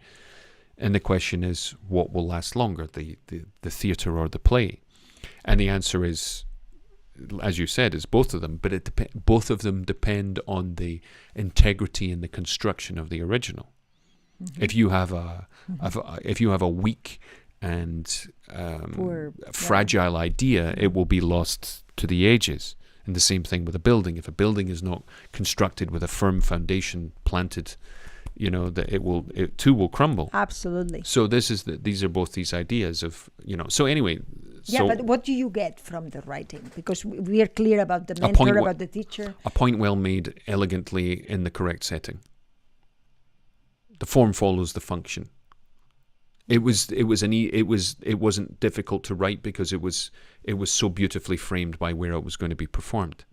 A: And the question is, what will last longer, the theater or the play? And the answer is, as you said, is both of them. But both of them depend on the integrity and the construction of the original. Mm-hmm. If you have a weak and fragile idea, it will be lost to the ages. And the same thing with a building. If a building is not constructed with a firm foundation planted, that it too will crumble.
B: Absolutely.
A: So these are both these ideas of, so anyway.
B: Yeah, but what do you get from the writing? Because we are clear about the mentor, about the teacher.
A: A point well made, elegantly in the correct setting. The form follows the function. It wasn't difficult to write because it was so beautifully framed by where it was going to be performed.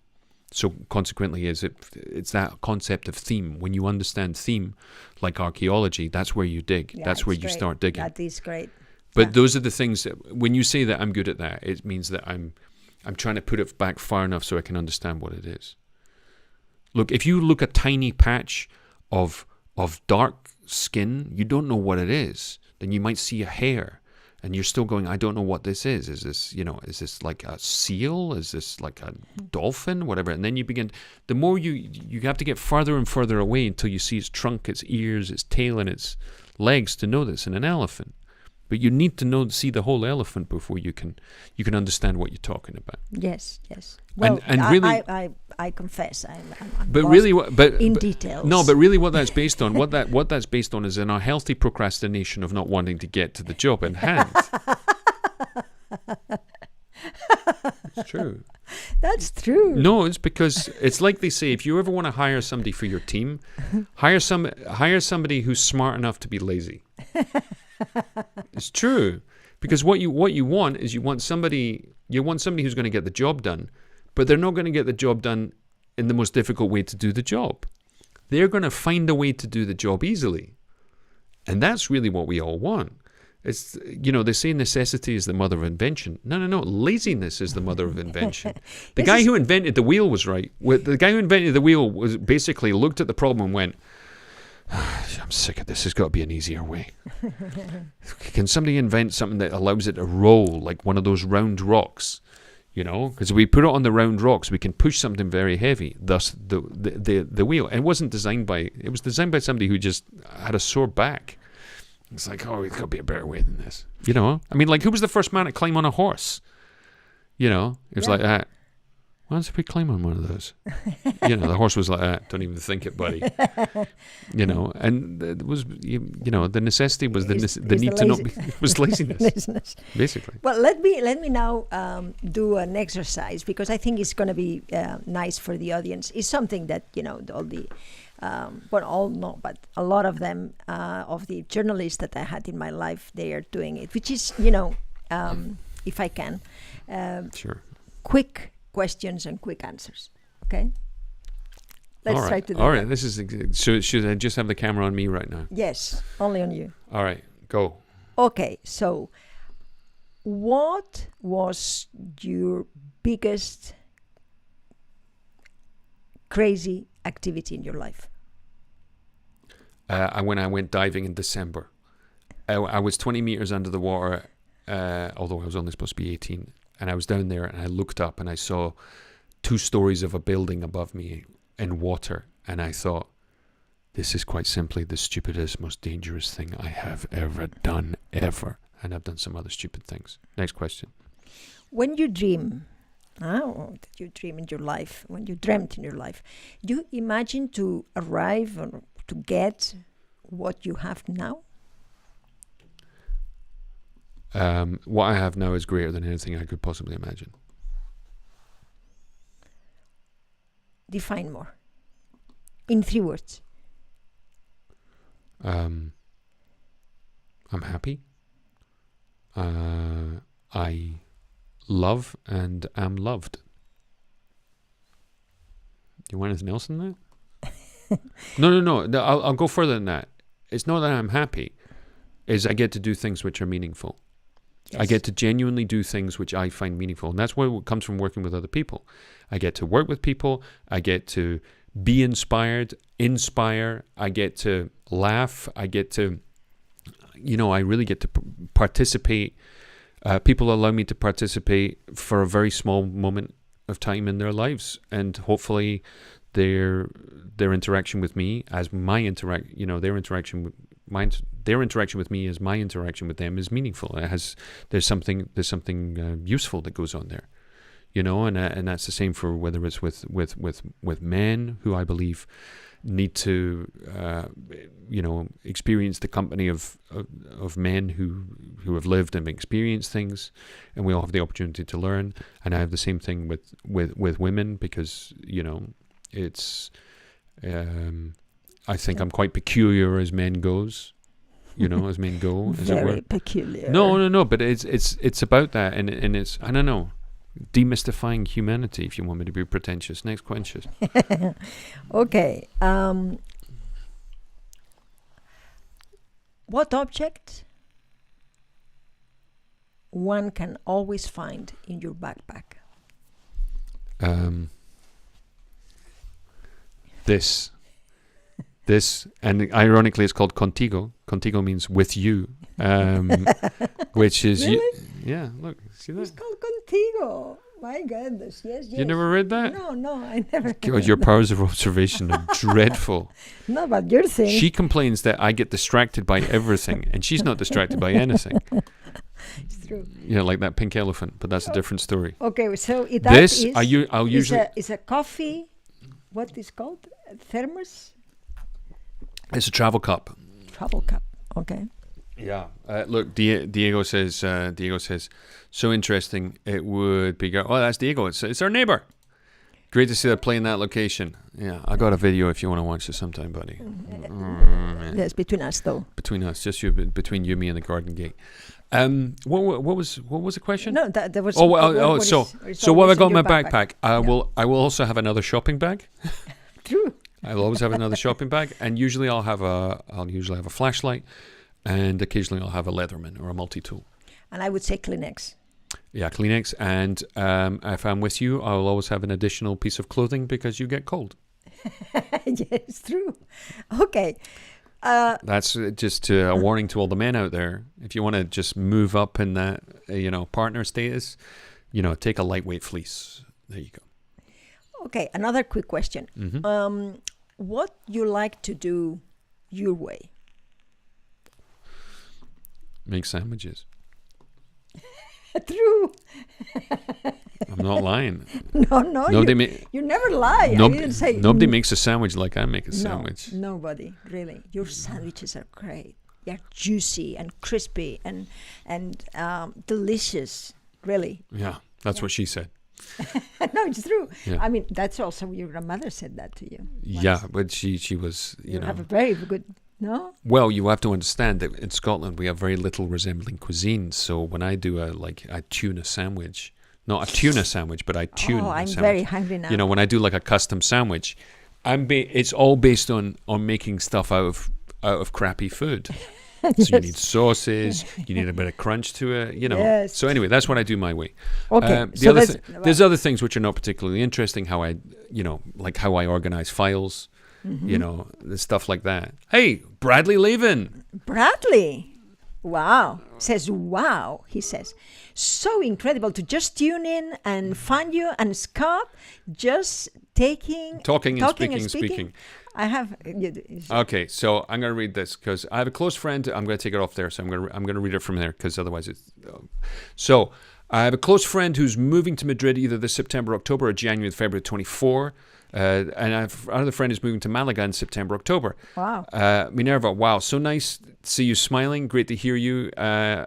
A: So consequently, it's that concept of theme. When you understand theme, like archaeology, that's where you dig.
B: Yeah,
A: that's where you start digging.
B: That is great.
A: But those are the things that, when you say that I'm good at that, it means that I'm I'm trying to put it back far enough so I can understand what it is. Look, if you look a tiny patch of dark skin, you don't know what it is. Then you might see a hair, and you're still going, I don't know what this is. Is this like a seal? Is this like a dolphin? Whatever. And then you begin, the more you have to get further and further away until you see its trunk, its ears, its tail, and its legs to know this in an elephant. But you need to see the whole elephant before you can understand what you're talking about.
B: Yes. Well,
A: and really,
B: I confess, I'm
A: but
B: lost
A: really, but
B: in details.
A: No, but really, what that's based on, what that's based on, is in our healthy procrastination of not wanting to get to the job in hand. It's true.
B: That's true.
A: No, it's because it's like they say, if you ever want to hire somebody for your team, hire somebody who's smart enough to be lazy. It's true, because what you want is you want somebody who's going to get the job done, but they're not going to get the job done in the most difficult way to do the job. They're going to find a way to do the job easily, and that's really what we all want. It's, they say necessity is the mother of invention. No, laziness is the mother of invention. The guy who invented the wheel was right. The guy who invented the wheel was basically looked at the problem and went, I'm sick of this. There's got to be an easier way. Can somebody invent something that allows it to roll like one of those round rocks? Because if we put it on the round rocks, we can push something very heavy. Thus, the wheel. And it was designed by somebody who just had a sore back. It's like, there's got to be a better way than this. I mean, like, who was the first man to climb on a horse? It was like that. Why don't we climb on one of those? The horse was like that. Don't even think it, buddy. And it was, the necessity was the need to not be, was laziness. Basically.
B: Well, let me now do an exercise, because I think it's going to be nice for the audience. It's something that, all the, all not, but a lot of them, of the journalists that I had in my life, they are doing it, which is, if I can.
A: Sure.
B: Quick questions and quick answers. Okay? Let's try to do
A: All
B: that.
A: right. This is, should I just have the camera on me right now?
B: Yes, only on you.
A: All right. Go.
B: Okay, so what was your biggest crazy activity in your life?
A: When I went diving in December. I was 20 meters under the water, although I was only supposed to be 18. And I was down there and I looked up and I saw 2 stories of a building above me in water. And I thought, this is quite simply the stupidest, most dangerous thing I have ever done, ever. And I've done some other stupid things. Next question.
B: When you dream, that you dream in your life, when you dreamt in your life, do you imagine to arrive or to get what you have now?
A: What I have now is greater than anything I could possibly imagine.
B: Define more. In 3 words.
A: I'm happy. I love and am loved. You want anything else than that? No. I'll go further than that. It's not that I'm happy. Is I get to do things which are meaningful. Yes. I get to genuinely do things which I find meaningful. And that's what comes from working with other people. I get to work with people. I get to be inspired, inspire. I get to laugh. I get to, I really get to participate. People allow me to participate for a very small moment of time in their lives. And hopefully their interaction with me as their interaction with me as my interaction with them is meaningful. There's something useful that goes on there, and that's the same for whether it's with men who I believe need to experience the company of men who have lived and experienced things, and we all have the opportunity to learn. And I have the same thing with women, because it's I think I'm quite peculiar as men goes. As men go, as it were.
B: Very peculiar.
A: No, but it's about that, and it's, I don't know, demystifying humanity, if you want me to be pretentious. Next question.
B: Okay. What object one can always find in your backpack?
A: This, and ironically, it's called contigo. Contigo means with you, which is
B: Really?
A: yeah. Look, see
B: It's
A: that?
B: called Contigo. My goodness, yes.
A: You never read that?
B: No, I never.
A: God, your powers of observation are dreadful.
B: No, but your thing.
A: She complains that I get distracted by everything, and she's not distracted by anything.
B: It's true.
A: You know, like that pink elephant, but that's a different story.
B: Okay, so
A: This, I'll usually...
B: is a coffee. What is called thermos?
A: It's a travel cup.
B: Travel cup. Okay.
A: Yeah. Look, Diego says, so interesting. It would be... Oh, that's Diego. It's our neighbor. Great to see that playing that location. Yeah, I got a video if you want to watch it sometime, buddy.
B: Yes, between us though.
A: Between us, just between you, me, and the garden gate. What was the question?
B: No, there was.
A: So what have I got in my backpack? I will also have another shopping bag.
B: True.
A: I'll always have another shopping bag, and usually I'll usually have a flashlight, and occasionally I'll have a Leatherman or a multi-tool.
B: And I would say Kleenex.
A: Yeah, Kleenex, and if I'm with you, I'll always have an additional piece of clothing because you get cold.
B: Yes, true. Okay.
A: That's just a warning to all the men out there. If you want to just move up in that, partner status, take a lightweight fleece. There you go.
B: Okay, another quick question.
A: Mm-hmm.
B: What you like to do your way?
A: Make sandwiches.
B: True.
A: I'm not lying.
B: No, you never lie. I didn't say
A: nobody makes a sandwich like I make a sandwich.
B: Nobody, really. Your sandwiches are great. They're juicy and crispy and delicious, really.
A: Yeah, that's what she said.
B: No, it's true.
A: Yeah.
B: I mean, that's also your grandmother said that to you.
A: Yeah, but she was,
B: You have a very good... No?
A: Well, you have to understand that in Scotland we have very little resembling cuisines. So when I do a tuna sandwich, not a tuna sandwich, but I tune a
B: I'm
A: sandwich.
B: very hungry now.
A: When I do like a custom sandwich, it's all based on making stuff out of crappy food.
B: Yes.
A: So you need sauces, you need a bit of crunch to it,
B: Yes.
A: So anyway, that's what I do my way.
B: Okay.
A: There's other things which are not particularly interesting. How I, like how I organize files.
B: Mm-hmm.
A: The stuff like that. Hey, Bradley Levin.
B: Bradley. Wow. Says, wow, he says. So incredible to just tune in and find you and Scott just talking and speaking. I have...
A: Okay, so I'm going to read this because I have a close friend. I'm going to take it off there, so I'm going to read it from there because otherwise it's... So I have a close friend who's moving to Madrid either this September, October, or January, February 24. And I have another friend who's moving to Malaga in September, October.
B: Wow.
A: Minerva, wow, so nice to see you smiling. Great to hear you. I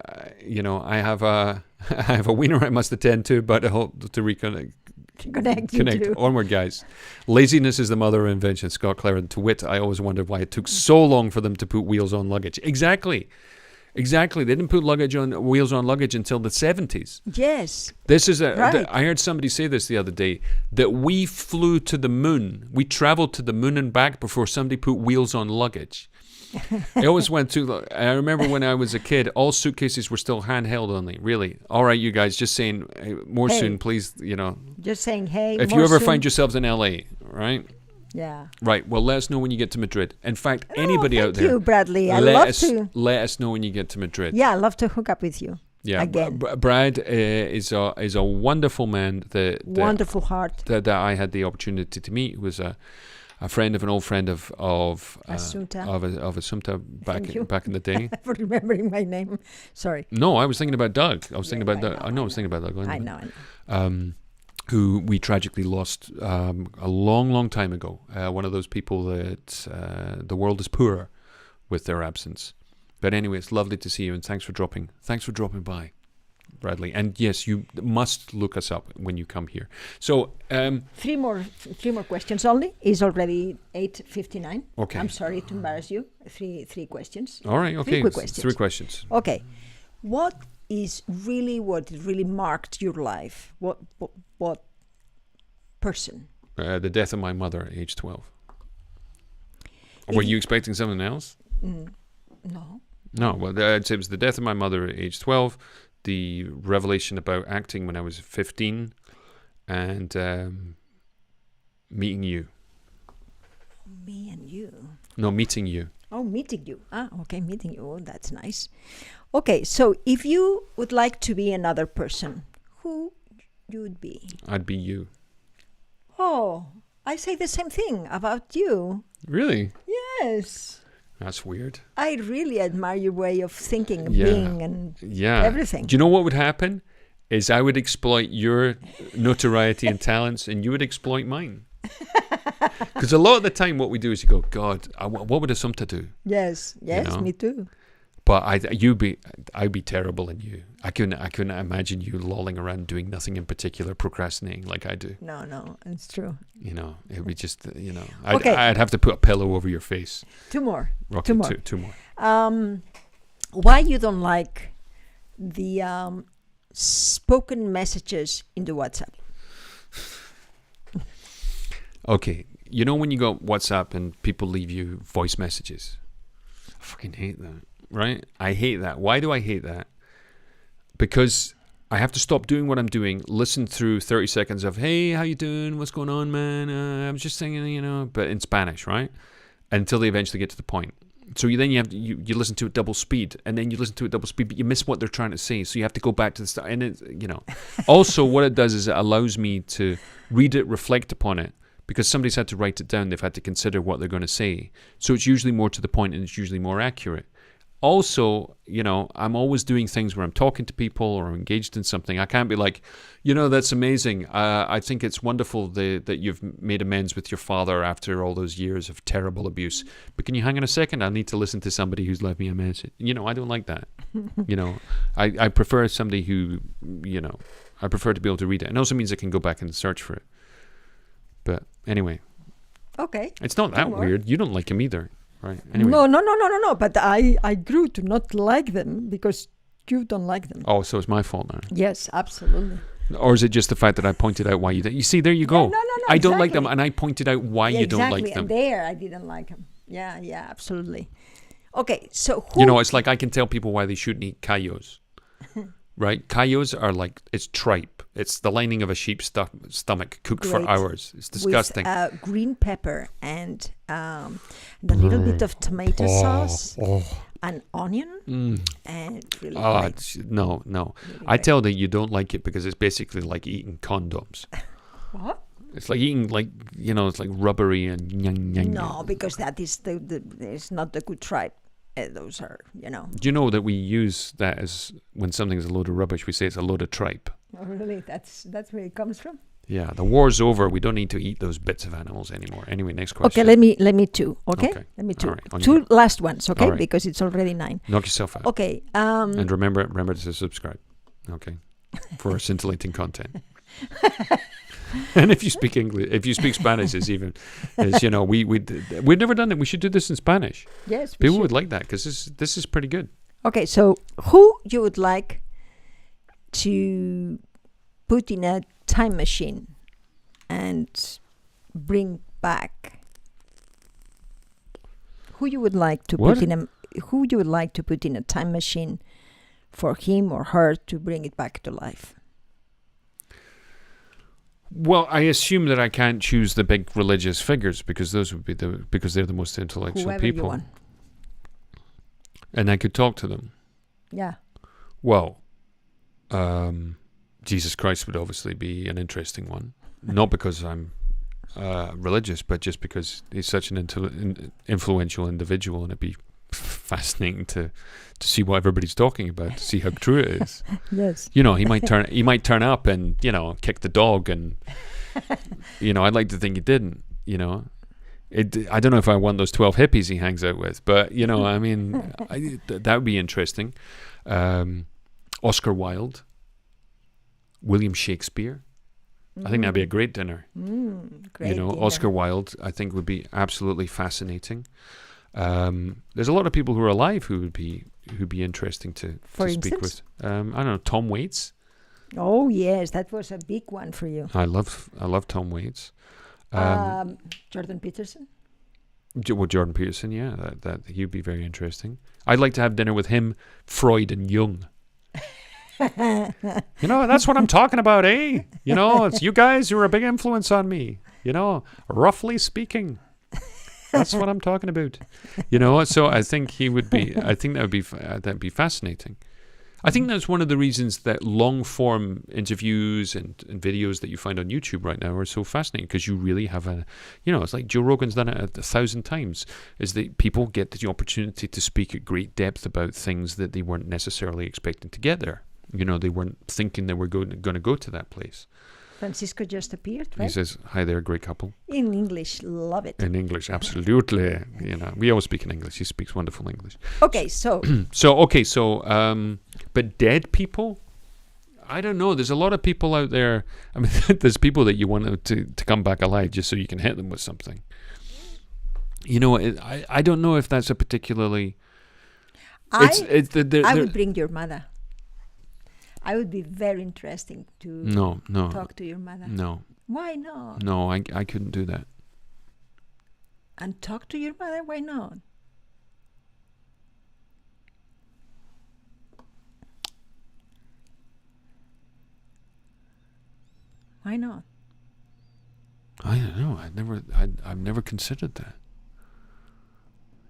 A: have a wiener I must attend to, but I hope to reconnect.
B: Connect.
A: Onward, guys. Laziness is the mother of invention. Scott Cleverdon. To wit, I always wondered why it took so long for them to put wheels on luggage. Exactly. They didn't put wheels on luggage until the 70s.
B: Yes.
A: This is
B: right.
A: I heard somebody say this the other day, that we flew to the moon. We traveled to the moon and back before somebody put wheels on luggage. I always went to... I remember when I was a kid, all suitcases were still handheld only. Really. All right, you guys, just saying more soon, please,
B: Just saying, hey,
A: if you ever find yourselves in LA, right?
B: Yeah.
A: Right. Well, let us know when you get to Madrid. In fact, anybody out there...
B: Thank you, Bradley. I love to...
A: Let us know when you get to Madrid.
B: Yeah, I love to hook up with you.
A: Yeah.
B: Again.
A: Brad is a wonderful man.
B: Wonderful heart.
A: That I had the opportunity to meet. He was a friend of an old friend of
B: Assumpta.
A: Of Assumpta back in the day.
B: For remembering my name. Sorry.
A: No, I was thinking about Doug. I was thinking about Doug. I was thinking about Doug.
B: I know.
A: Who we tragically lost a long, long time ago. One of those people that the world is poor with their absence. But anyway, it's lovely to see you, and thanks for dropping by, Bradley. And yes, you must look us up when you come here. So
B: three more questions only. It's already 8:59.
A: Okay.
B: I'm sorry to embarrass you. Three questions.
A: All right. Okay.
B: 3 quick questions.
A: 3 questions.
B: Okay. What really marked your life? What person?
A: The death of my mother at age 12. Were you expecting something else?
B: No.
A: No. Well, it was the death of my mother at age 12, the revelation about acting when I was 15, and meeting you.
B: Me and you.
A: No, meeting you.
B: Oh, meeting you. Ah, okay, meeting you. Oh, that's nice. Okay, so if you would like to be another person, who you would be?
A: I'd be you.
B: Oh, I say the same thing about you.
A: Really?
B: Yes.
A: That's weird.
B: I really admire your way of thinking and
A: Yeah.
B: being and
A: Yeah.
B: everything.
A: Do you know what would happen? Is I would exploit your notoriety and talents, and you would exploit mine. Because a lot of the time, what we do is you go, God, what would Assumpta do?
B: Yes,
A: know?
B: me too.
A: But I'd be terrible in you. I couldn't imagine you lolling around doing nothing in particular, procrastinating like I do.
B: No, it's true.
A: You know, it would be just,
B: Okay.
A: I'd have to put a pillow over your face.
B: Two more.
A: Okay,
B: Two more.
A: Two more.
B: Why you don't like the spoken messages in the WhatsApp?
A: Okay, you know when you go WhatsApp and people leave you voice messages? I fucking hate that, right? I hate that. Why do I hate that? Because I have to stop doing what I'm doing, listen through 30 seconds of, hey, how you doing? What's going on, man? I was just thinking, but in Spanish, right? Until they eventually get to the point. So you listen to it double speed, and then you listen to it double speed, but you miss what they're trying to say. So you have to go back to the start. And also what it does is it allows me to read it, reflect upon it, because somebody's had to write it down. They've had to consider what they're going to say. So it's usually more to the point, and it's usually more accurate. Also, I'm always doing things where I'm talking to people or I'm engaged in something. I can't be like, that's amazing. I think it's wonderful that you've made amends with your father after all those years of terrible abuse. But can you hang on a second? I need to listen to somebody who's left me a message. I don't like that. I prefer somebody who, I prefer to be able to read it. It also means I can go back and search for it. But anyway.
B: Okay.
A: It's not that weird. You don't like him either. Right. Anyway.
B: No. But I grew to not like them because you don't like them.
A: Oh, so it's my fault now.
B: Yes, absolutely.
A: Or is it just the fact that I pointed out why you didn't? You see, there you go.
B: No,
A: I don't like them, and I pointed out why you don't like them.
B: And there I didn't like them. Yeah, absolutely. Okay, so who...
A: it's like I can tell people why they shouldn't eat callos. Right? Callos are like, it's tripe. It's the lining of a sheep's stomach cooked for hours. It's disgusting.
B: With green pepper and a little bit of tomato sauce, an onion, and really
A: no.
B: Really
A: I tell that you don't like it because it's basically like eating condoms.
B: What?
A: It's like eating it's like rubbery and
B: No, because that is it's not the good tripe. Those are,
A: Do you know that we use that as when something's a load of rubbish, we say it's a load of tripe?
B: Oh, really? That's where it comes from?
A: Yeah, the war's over. We don't need to eat those bits of animals anymore. Anyway, next question.
B: Okay, let me two. Okay, let me two.
A: Right,
B: two last ones. Okay,
A: right.
B: Because it's already 9.
A: Knock yourself out.
B: Okay.
A: And remember to subscribe. Okay, for our scintillating content. And if you speak English, if you speak Spanish, we've never done it. We should do this in Spanish.
B: Yes,
A: people would like that because this is pretty good.
B: Okay, so who you would like to put in a time machine and bring back? Who you would like to put in a time machine for him or her to bring it back to life?
A: Well, I assume that I can't choose the big religious figures because those would be because they're the most intellectual
B: Whoever
A: people.
B: You want.
A: And I could talk to them.
B: Yeah.
A: Well, Jesus Christ would obviously be an interesting one. Not because I'm religious, but just because he's such an influential individual, and it'd be fascinating to see what everybody's talking about, to see how true it is.
B: Yes.
A: He might turn up and kick the dog, and I'd like to think he didn't. I don't know if I want those 12 hippies he hangs out with, but that would be interesting. Oscar Wilde, William Shakespeare. I think that'd be a great dinner.
B: Great dinner.
A: Oscar Wilde, I think, would be absolutely fascinating. There's a lot of people who are alive who'd be interesting to speak with. I don't know, Tom Waits.
B: Oh yes, that was a big one for you.
A: I love Tom Waits.
B: Jordan Peterson.
A: Jordan Peterson, yeah, that he'd be very interesting. I'd like to have dinner with him, Freud, and Jung. You know, that's what I'm talking about, eh? You know, it's you guys who are a big influence on me. You know, roughly speaking, that's what I'm talking about. You know, so I think he would be. I think that'd be fascinating. I think that's one of the reasons that long form interviews and videos that you find on YouTube right now are so fascinating, because you really have it's like Joe Rogan's done it 1,000 times, is that people get the opportunity to speak at great depth about things that they weren't necessarily expecting to get there. You know, they weren't thinking they were going to go to that place.
B: Francisco just appeared, right?
A: He says, "Hi there, great couple."
B: In English, love it.
A: In English, absolutely. You know, we always speak in English. He speaks wonderful English.
B: Okay, so
A: but dead people, I don't know. There's a lot of people out there. I mean, there's people that you want to come back alive just so you can hit them with something. You know, I don't know if that's a particularly.
B: I would bring your mother. I would be very interesting to talk to your mother.
A: No.
B: Why not?
A: No, I couldn't do that.
B: And talk to your mother? Why not? Why not?
A: I don't know. I've never considered that.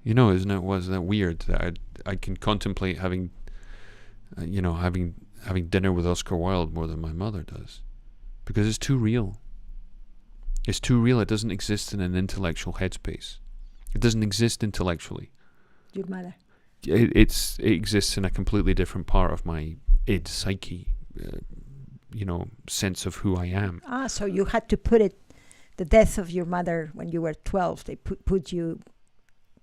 A: You know, wasn't that weird that I can contemplate having dinner with Oscar Wilde more than my mother does, because it's too real. It's too real. It doesn't exist in an intellectual headspace. It doesn't exist intellectually.
B: Your mother.
A: It exists in a completely different part of my id psyche. Sense of who I am.
B: So you had to put it. The death of your mother when you were 12. They put you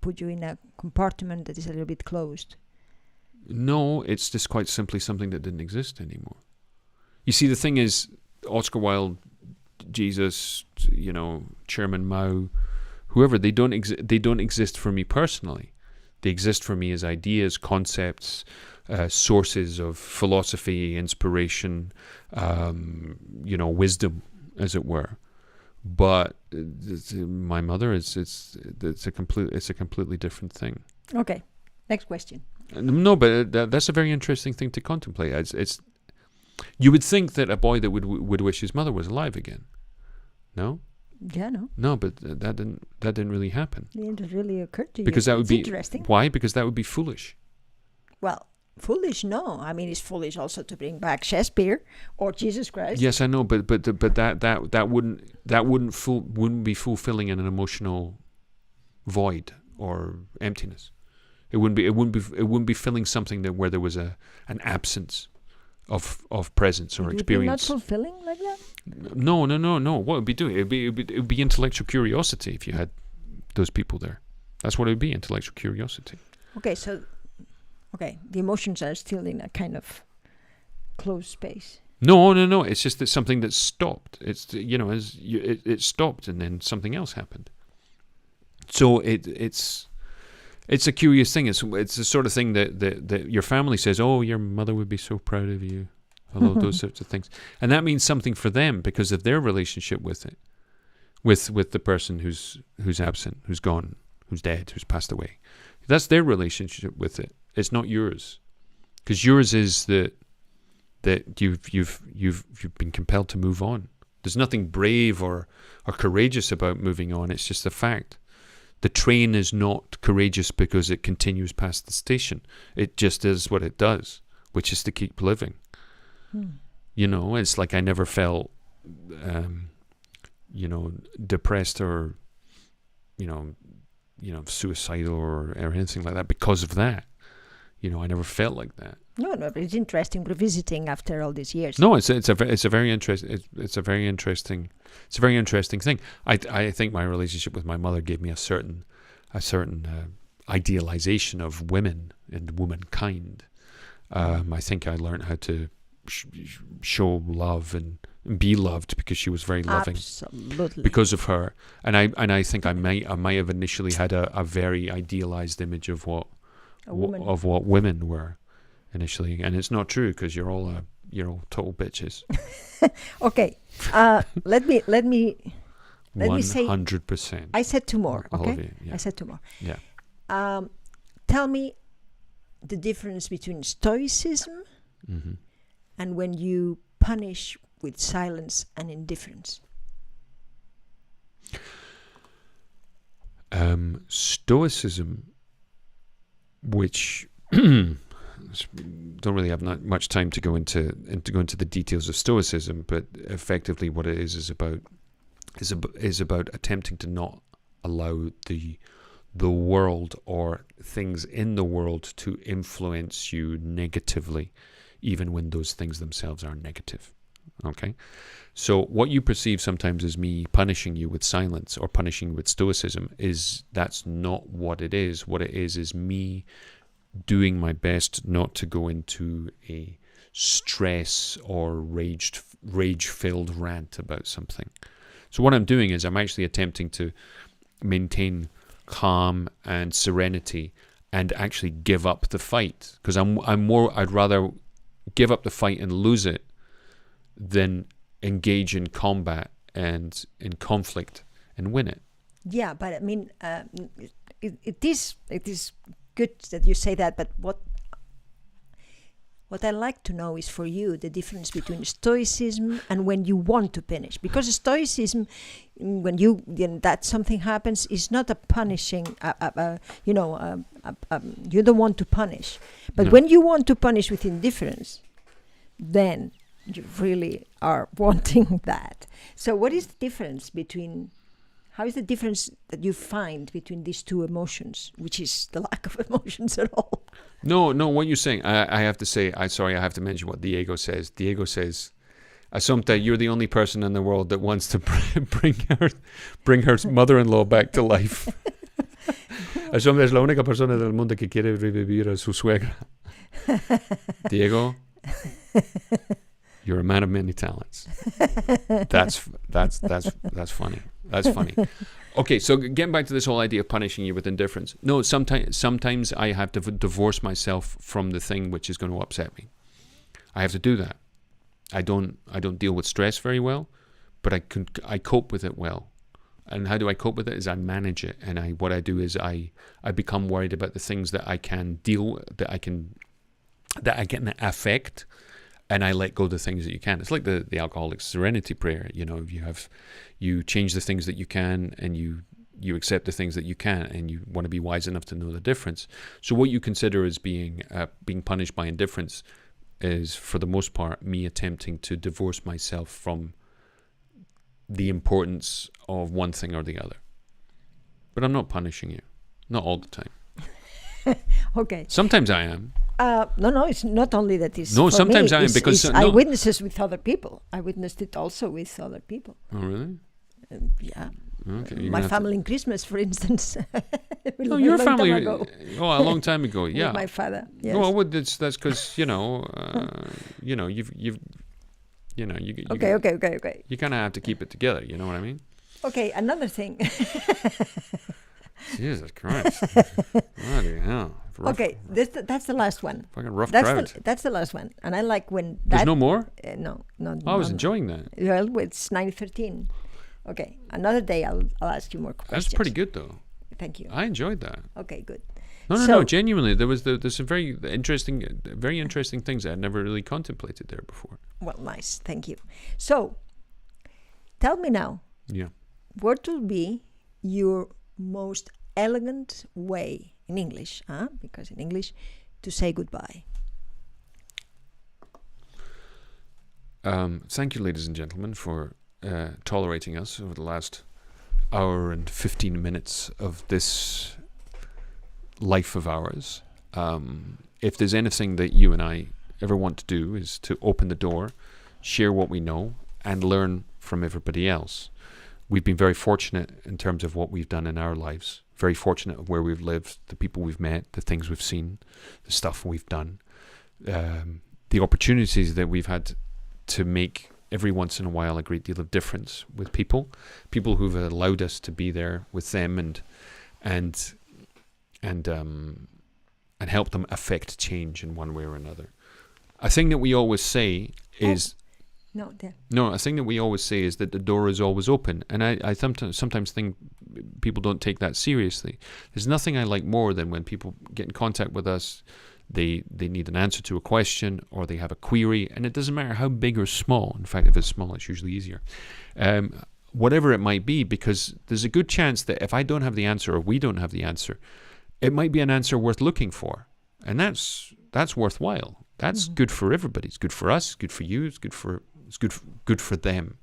B: in a compartment that is a little bit closed.
A: No, it's just quite simply something that didn't exist anymore. You see, the thing is, Oscar Wilde, Jesus, Chairman Mao, whoever, they don't exist for me personally. They exist for me as ideas, concepts, sources of philosophy, inspiration, wisdom, as it were. But my mother it's a completely different thing.
B: Okay, next question.
A: No, but that's a very interesting thing to contemplate. It's you would think that a boy that would wish his mother was alive again. No?
B: Yeah, no.
A: No, but that didn't really happen.
B: It didn't really occur to you.
A: Because that would be
B: interesting.
A: Why? Because that would be foolish.
B: Well, foolish, no. I mean, it's foolish also to bring back Shakespeare or Jesus Christ.
A: Yes, I know, but that wouldn't be fulfilling an emotional void or emptiness. It wouldn't be filling something where there was an absence of presence or experience.
B: Not fulfilling like that?
A: No. What would be doing? It would be intellectual curiosity if you had those people there. That's what it would be, intellectual curiosity.
B: Okay, the emotions are still in a kind of closed space.
A: No. It's just that something that stopped. It stopped and then something else happened. So it's a curious thing. It's the sort of thing that your family says, "Oh, your mother would be so proud of you." All of those sorts of things, and that means something for them because of their relationship with it, with the person who's absent, who's gone, who's dead, who's passed away. That's their relationship with it. It's not yours, because yours is that you've been compelled to move on. There's nothing brave or courageous about moving on. It's just a fact. The train is not courageous because it continues past the station. It just is what it does, which is to keep living. It's like I never felt, depressed or, suicidal or anything like that because of that. I never felt like that.
B: No, but it's interesting revisiting after all these years.
A: No, it's a very interesting thing. I think my relationship with my mother gave me a certain idealization of women and womankind. I think I learned how to show love and be loved because she was very loving.
B: Absolutely.
A: Because of her, and I think I might have initially had a very idealized image of what women were initially, and it's not true because you're all total bitches.
B: Okay, let me say
A: 100%.
B: I said two more.
A: All
B: Okay,
A: of it, yeah.
B: I said two more.
A: Yeah.
B: Tell me the difference between Stoicism and when you punish with silence and indifference?
A: Stoicism, which don't really have much time to go into the details of Stoicism, but effectively what it is about attempting to not allow the world or things in the world to influence you negatively, even when those things themselves are negative. Okay? So what you perceive sometimes as me punishing you with silence or punishing you with stoicism that's not what it is. What it is me doing my best not to go into a stress or rage-filled rant about something. So what I'm doing is I'm actually attempting to maintain calm and serenity and actually give up the fight, because I'd rather give up the fight and lose it than engage in combat and in conflict and win it.
B: Yeah, but I mean, it is good that you say that. But what I like to know is for you the difference between stoicism and when you want to punish. Because stoicism, when that something happens, is not a punishing. You don't want to punish. But when you want to punish with indifference, then you really are wanting that. So what is the difference between, how is the difference that you find between these two emotions, which is the lack of emotions at all?
A: No, what you're saying, I have to say, I have to mention what Diego says. Diego says, Assumpta, you're the only person in the world that wants to bring her mother-in-law back to life. Assumpta es la única persona del mundo que quiere revivir a su suegra. Diego, you're a man of many talents. That's funny. That's funny. Okay, so getting back to this whole idea of punishing you with indifference. No, sometimes I have to divorce myself from the thing which is going to upset me. I have to do that. I don't deal with stress very well, but I cope with it well. And how do I cope with it? Is I manage it, and what I do is I become worried about the things that I can deal, that I can affect. And I let go of the things that you can. It's like the alcoholic's serenity prayer. You change the things that you can, and you accept the things that you can, and you want to be wise enough to know the difference. So what you consider as being punished by indifference is, for the most part, me attempting to divorce myself from the importance of one thing or the other. But I'm not punishing you. Not all the time.
B: Okay.
A: Sometimes I am.
B: No, it's not only that.
A: No, sometimes I am, because
B: I witness it with other people. I witnessed it also with other people.
A: Oh, really?
B: Yeah.
A: Okay.
B: My family in Christmas, for instance.
A: No, your family. A long time ago. Yeah.
B: With my father. Yes.
A: No, that's because you've
B: Okay.
A: You kind of have to keep it together. You know what I mean?
B: Okay, another thing.
A: Jesus Christ! Bloody hell!
B: Okay, that's the last one.
A: Fucking rough crowd.
B: That's the last one, and I like when.
A: There's no more.
B: No.
A: I was enjoying that.
B: Well, it's 9:13. Okay, another day I'll ask you more questions.
A: That's pretty good, though.
B: Thank you.
A: I enjoyed that.
B: Okay, good.
A: No. Genuinely, there's some very interesting things I had never really contemplated there before.
B: Well, nice. Thank you. So, tell me now.
A: Yeah.
B: What will be your most elegant way in English, because in English, to say goodbye?
A: Thank you, ladies and gentlemen, for tolerating us over the last hour and 15 minutes of this life of ours. If there's anything that you and I ever want to do, is to open the door, share what we know, and learn from everybody else. We've been very fortunate in terms of what we've done in our lives, very fortunate of where we've lived, the people we've met, the things we've seen, the stuff we've done, the opportunities that we've had to make every once in a while a great deal of difference with people who've allowed us to be there with them and help them affect change in one way or another. A thing that we always say is a thing that we always say is that the door is always open, and I sometimes think people don't take that seriously. There's nothing I like more than when people get in contact with us they need an answer to a question, or they have a query, and it doesn't matter how big or small. In fact, if it's small, it's usually easier. Whatever it might be, because there's a good chance that if I don't have the answer or we don't have the answer, it might be an answer worth looking for, and that's worthwhile. That's good for everybody. It's good for us. It's good for you. It's good for them.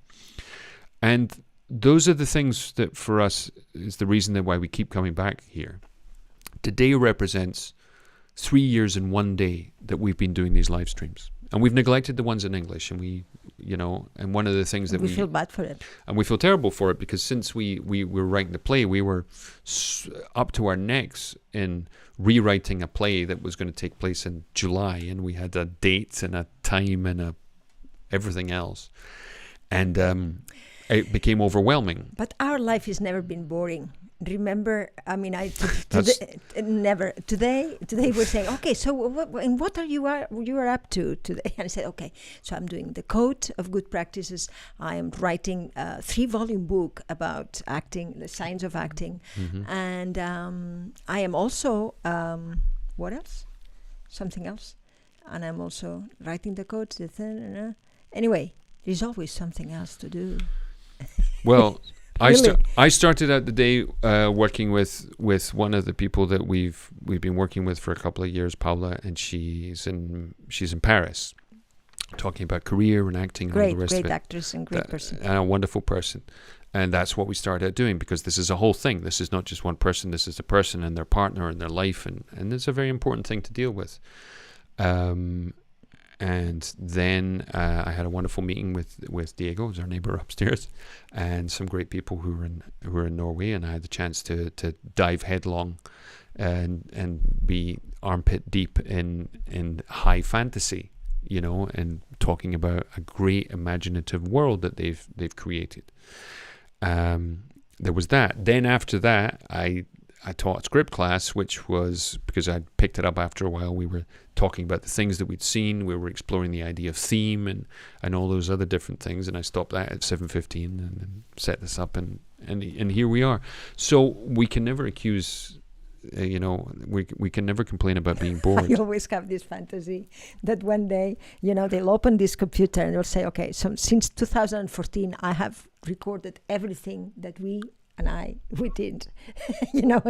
A: And those are the things that for us is the reason that why we keep coming back here. Today represents 3 years and 1 day that we've been doing these live streams, and we've neglected the ones in English, and and one of the things that
B: we feel bad for it,
A: and we feel terrible for it, because since we were writing the play, we were up to our necks in rewriting a play that was going to take place in July, and we had a date and a time and everything else, and it became overwhelming.
B: But our life has never been boring. Remember, I mean, never. Today we're saying, okay, so what are you are up to today? And I said, okay, so I'm doing the Code of Good Practices. I am writing a 3-volume book about acting, the science of acting, and I am also what else? Something else, and I'm also writing the code. Anyway, there's always something else to do.
A: Well.
B: Really?
A: I started out the day working with one of the people that we've been working with for a couple of years, Paula, and she's in Paris, talking about career and acting and all the rest of it.
B: Great actress and great person.
A: And a wonderful person. And that's what we started out doing, because this is a whole thing. This is not just one person. This is a person and their partner and their life, and it's a very important thing to deal with. And then I had a wonderful meeting with Diego, who's our neighbor upstairs, and some great people who were in Norway, and I had the chance to dive headlong and be armpit deep in high fantasy, and talking about a great imaginative world that they've created. There was that. Then after that, I taught a script class, which was because I'd picked it up after a while. We were talking about the things that we'd seen. We were exploring the idea of theme and all those other different things. And I stopped that at 7:15 and set this up, and here we are. So we can never accuse, we can never complain about being bored.
B: I always have this fantasy that one day, they'll open this computer and they'll say, okay, so since 2014, I have recorded everything that we did,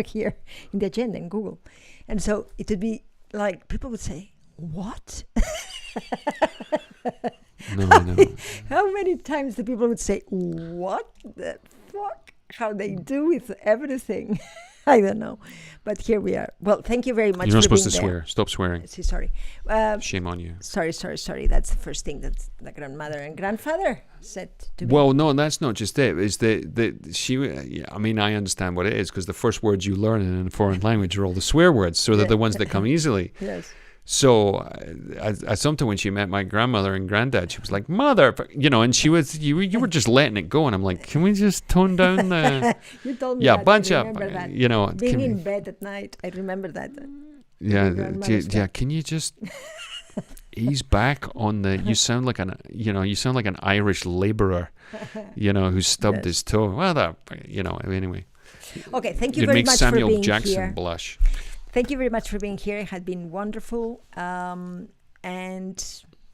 B: here in the agenda in Google. And so it would be like, people would say, what?
A: No.
B: How many times the people would say, what the fuck? How they do with everything? I don't know. But here we are. Well, thank you very much.
A: You're not supposed to
B: there.
A: swear. Stop swearing.
B: Sorry.
A: Shame on you.
B: Sorry. That's the first thing that the grandmother and grandfather said to me.
A: Well, no, that's not just it. It's I understand what it is, because the first words you learn in a foreign language are all the swear words, so they're the ones that come easily.
B: Yes.
A: So Assumpta, when she met my grandmother and granddad, she was like, "Mother," and she was you were just letting it go, and I'm like, "Can we just tone down the?"
B: You told me.
A: Yeah,
B: that.
A: bunch
B: I
A: up.
B: remember that. Being in bed at night, I remember that.
A: Yeah. Can you just ease back on the? You sound like an Irish labourer, who stubbed his toe. Well, anyway.
B: Okay, thank you very much for being here. It makes Samuel
A: Jackson blush.
B: Thank you very much for being here. It had been wonderful. And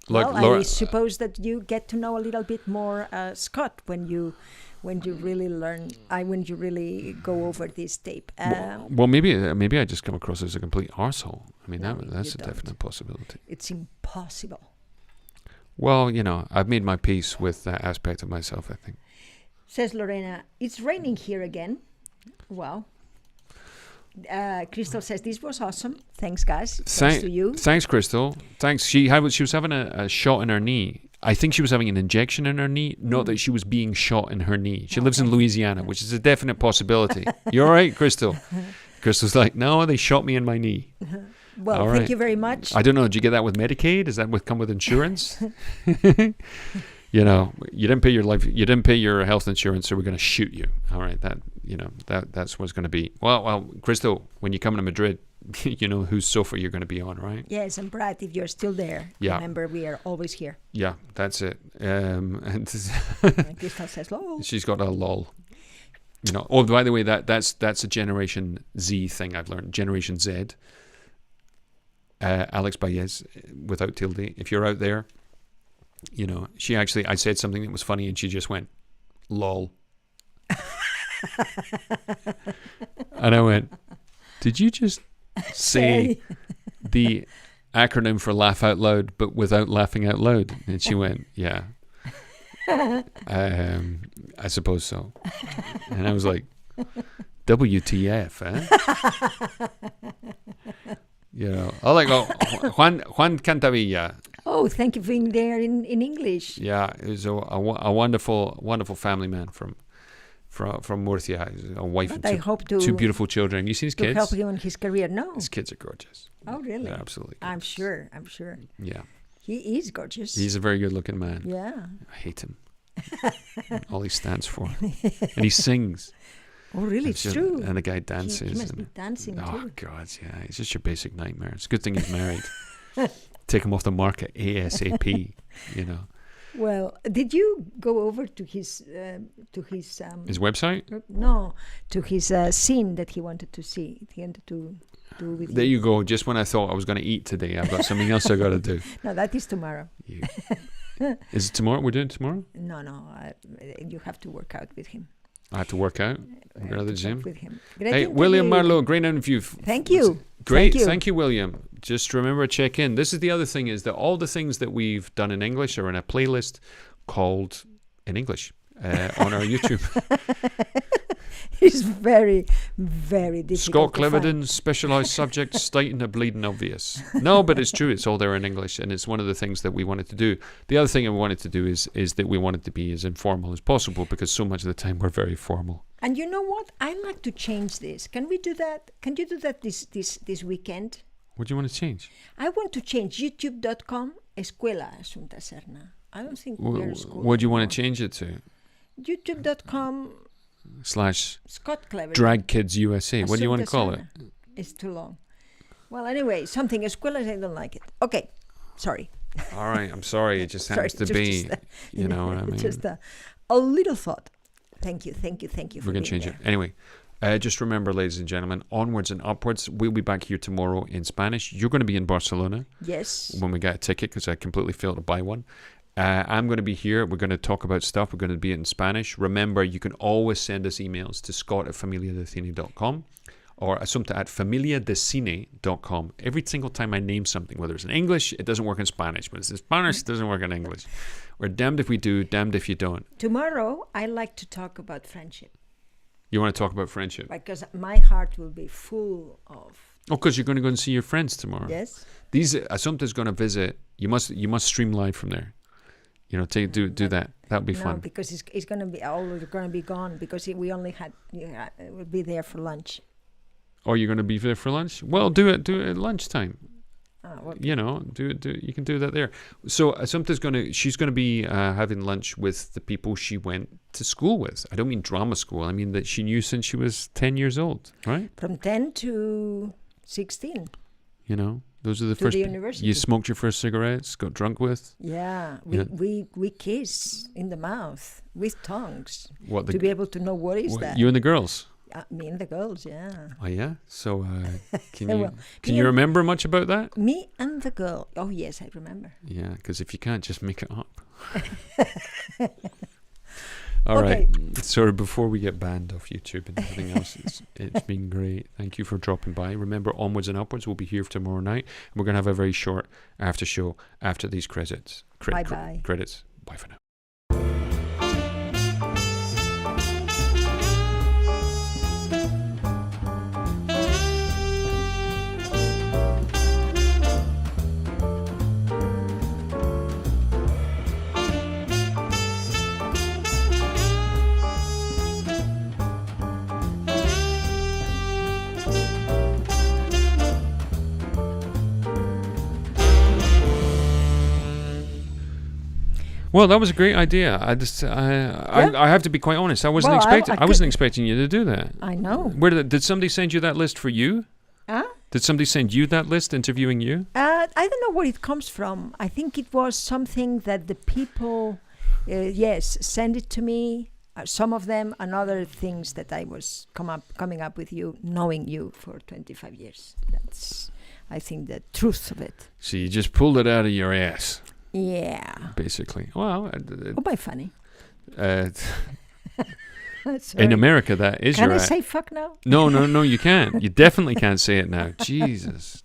A: Laura,
B: I suppose that you get to know a little bit more Scott when you really learn. When you really go over this tape.
A: Well, maybe I just come across as a complete arsehole. I mean, that's a definite possibility.
B: It's impossible.
A: Well, I've made my peace with that aspect of myself, I think.
B: Says Lorena, it's raining here again. Wow. Crystal says, this was awesome. Thanks, guys. Thanks to you.
A: Thanks, Crystal. Thanks. She was having a shot in her knee. I think she was having an injection in her knee, not that she was being shot in her knee. She lives in Louisiana, which is a definite possibility. You all right, Crystal? Crystal's like, no, they shot me in my knee.
B: Well,
A: all
B: thank
A: right.
B: you very much.
A: I don't know. Did you get that with Medicaid? Does that come with insurance? You didn't pay your health insurance, so we're going to shoot you. All right, that's what's going to be. Well, Crystal, when you come to Madrid, you know whose sofa you're going to be on, right?
B: Yes, and Brad, if you're still there, remember we are always here.
A: Yeah, that's it. And
B: Crystal says, lol.
A: She's got a lol. Oh, by the way, that's a Generation Z thing I've learned. Generation Z. Alex Baez, without tilde. If you're out there, you know, I said something that was funny and she just went, lol. And I went, did you just say the acronym for laugh out loud, but without laughing out loud? And she went, yeah. I suppose so. And I was like, WTF, eh? You know, I like Juan Cantavilla.
B: Oh, thank you for being there in English.
A: Yeah, he was a wonderful family man from Murcia. A wife
B: But
A: and two beautiful children. Have you seen his kids?
B: To help him in his career, no.
A: His kids are gorgeous.
B: Oh, really?
A: They're absolutely gorgeous.
B: I'm sure.
A: Yeah.
B: He is gorgeous.
A: He's a very good-looking man.
B: Yeah.
A: I hate him. All he stands for. And he sings.
B: Oh, really? It's true.
A: And the guy dances.
B: He must be dancing too.
A: Oh, God, yeah. It's just your basic nightmare. It's a good thing he's married. Take him off the market ASAP, you know.
B: Well, did you go over to his
A: his website?
B: No, to his scene that he wanted to see. He wanted to do with
A: There you go. Just when I thought I was going to eat today, I've got something else I got to do.
B: No, that is tomorrow.
A: Is it tomorrow? We're doing it tomorrow?
B: No. You have to work out with him.
A: I have to work out. Go to the gym.
B: With him.
A: Hey, William Marlowe, great interview.
B: Thank you.
A: Great. Thank you, William. Just remember, check in. This is the other thing, is that all the things that we've done in English are in a playlist called In English on our YouTube.
B: It's very, very difficult.
A: Scott Cleverdon, specialised subject, stating a bleeding obvious. No, but it's true. It's all there in English, and it's one of the things that we wanted to do. The other thing we wanted to do is that we wanted to be as informal as possible, because so much of the time we're very formal.
B: And you know what? I'd like to change this. Can we do that? Can you do that this weekend?
A: What do you want to change?
B: I want to change youtube.com Escuela Assumpta Serna. I don't think we're a school.
A: What do you want to change it to?
B: youtube.com
A: /
B: Scott Cleverdon.
A: Drag Kids USA. What do you want to call it?
B: It's too long. Well, anyway, something Escuelas, I don't like it. Okay, sorry.
A: All right, I'm sorry. It just happens to be, you know what I mean?
B: Just a little thought. Thank you.
A: We're going to change it. Anyway, just remember, ladies and gentlemen, onwards and upwards. We'll be back here tomorrow in Spanish. You're going to be in Barcelona.
B: Yes.
A: When we get a ticket, because I completely failed to buy one. I'm going to be here. We're going to talk about stuff. We're going to be in Spanish. Remember, you can always send us emails to scott@familiadecine.com or assumpta@familiadecine.com. Every single time I name something, whether it's in English, it doesn't work in Spanish. But it's in Spanish, it doesn't work in English. We're damned if we do, damned if you don't.
B: Tomorrow, I like to talk about friendship.
A: You want to talk about friendship?
B: Because my heart will be full of...
A: Oh, because you're going to go and see your friends tomorrow.
B: Yes.
A: Assumpta's going to visit. You must stream live from there. You know, do that. That would be fun.
B: No, because it's going to be gone, because we only had we'll be there for lunch.
A: Oh, you're going to be there for lunch? Well, do it at lunchtime.
B: Okay.
A: You know, do it. You can do that there. So Assumpta's she's going to be having lunch with the people she went to school with. I don't mean drama school. I mean that she knew since she was 10 years old, right?
B: From 10 to 16.
A: You know, those are the
B: to
A: first.
B: The university.
A: You smoked your first cigarettes, got drunk with.
B: Yeah, we kiss in the mouth with tongues. To be able to know what that.
A: You and the girls.
B: Me and the girls, yeah.
A: Oh yeah. So can you remember much about that?
B: Me and the girl. Oh yes, I remember.
A: Yeah, because if you can't, just make it up. All right. Sorry, before we get banned off YouTube and everything else, it's been great. Thank you for dropping by. Remember, onwards and upwards. We'll be here tomorrow night. And we're going to have a very short after show after these credits.
B: Bye-bye.
A: Credits. Bye for now. Well, that was a great idea. I have to be quite honest. I wasn't expecting you to do that.
B: I know.
A: Did somebody send you that list for you? Did somebody send you that list interviewing you?
B: I don't know where it comes from. I think it was something that the people, send it to me. Some of them, and other things that I was coming up with you, knowing you for 25 years. I think the truth of it.
A: So you just pulled it out of your ass,
B: Yeah.
A: basically. Well,
B: Oh, my funny.
A: in
B: Sorry.
A: America, that is
B: Can
A: your
B: I
A: ass.
B: say fuck now?
A: No, you can't. You definitely can't say it now. Jesus.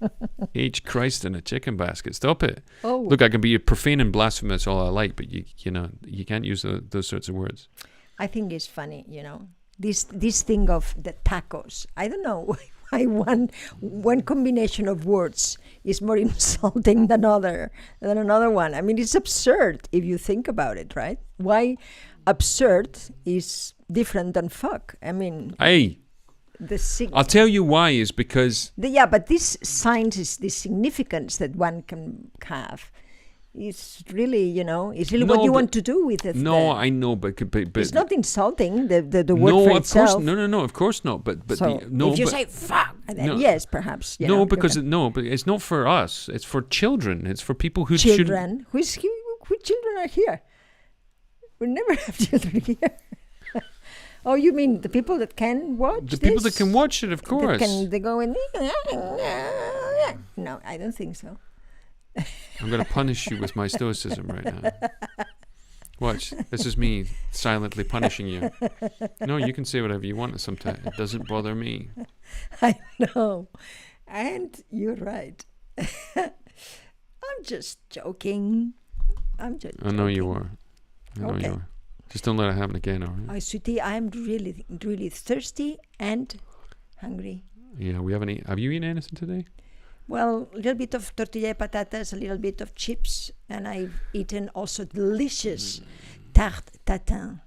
A: H. Christ in a chicken basket. Stop it.
B: Oh.
A: Look, I can be profane and blasphemous all I like, but you know, you can't use those sorts of words.
B: I think it's funny, this thing of the tacos. I don't know why one combination of words is more insulting than another one. I mean, it's absurd if you think about it, right? Why absurd is different than fuck? I mean,
A: Hey, I'll tell you why is because
B: but this science, this significance that one can have, is really, it's really what you want to do with it.
A: No, I know, but
B: it's not insulting the word
A: no,
B: for
A: of
B: itself.
A: course, no, of course not. But
B: So if you say fuck, then yes, perhaps.
A: No, because but it's not for us. It's for children. It's for people who
B: children. Who children are here? We never have children here. Oh, you mean the people that can watch
A: the people that can watch it, of course.
B: They go in. No, I don't think so.
A: I'm going to punish you with my stoicism right now. Watch. This is me silently punishing you. No, you can say whatever you want sometimes. It doesn't bother me.
B: I know. And you're right. I'm just joking.
A: I know you are. I know you are. Just don't let it happen again, all right?
B: Sweetie, I'm really, really thirsty and hungry.
A: Yeah, we haven't eaten. Have you eaten anything today?
B: Well, a little bit of tortilla patatas, a little bit of chips, and I've eaten also delicious tarte tatin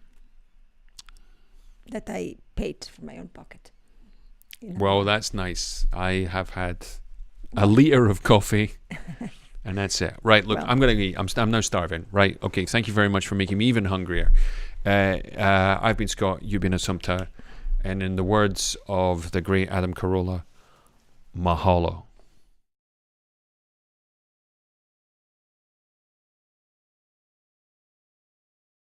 B: that I paid from my own pocket.
A: Well, that's nice. I have had a litre of coffee, and that's it. Right, look, I'm going to eat. I'm now starving. Right, okay, thank you very much for making me even hungrier. I've been Scott, you've been Assumpta, and in the words of the great Adam Carolla, mahalo.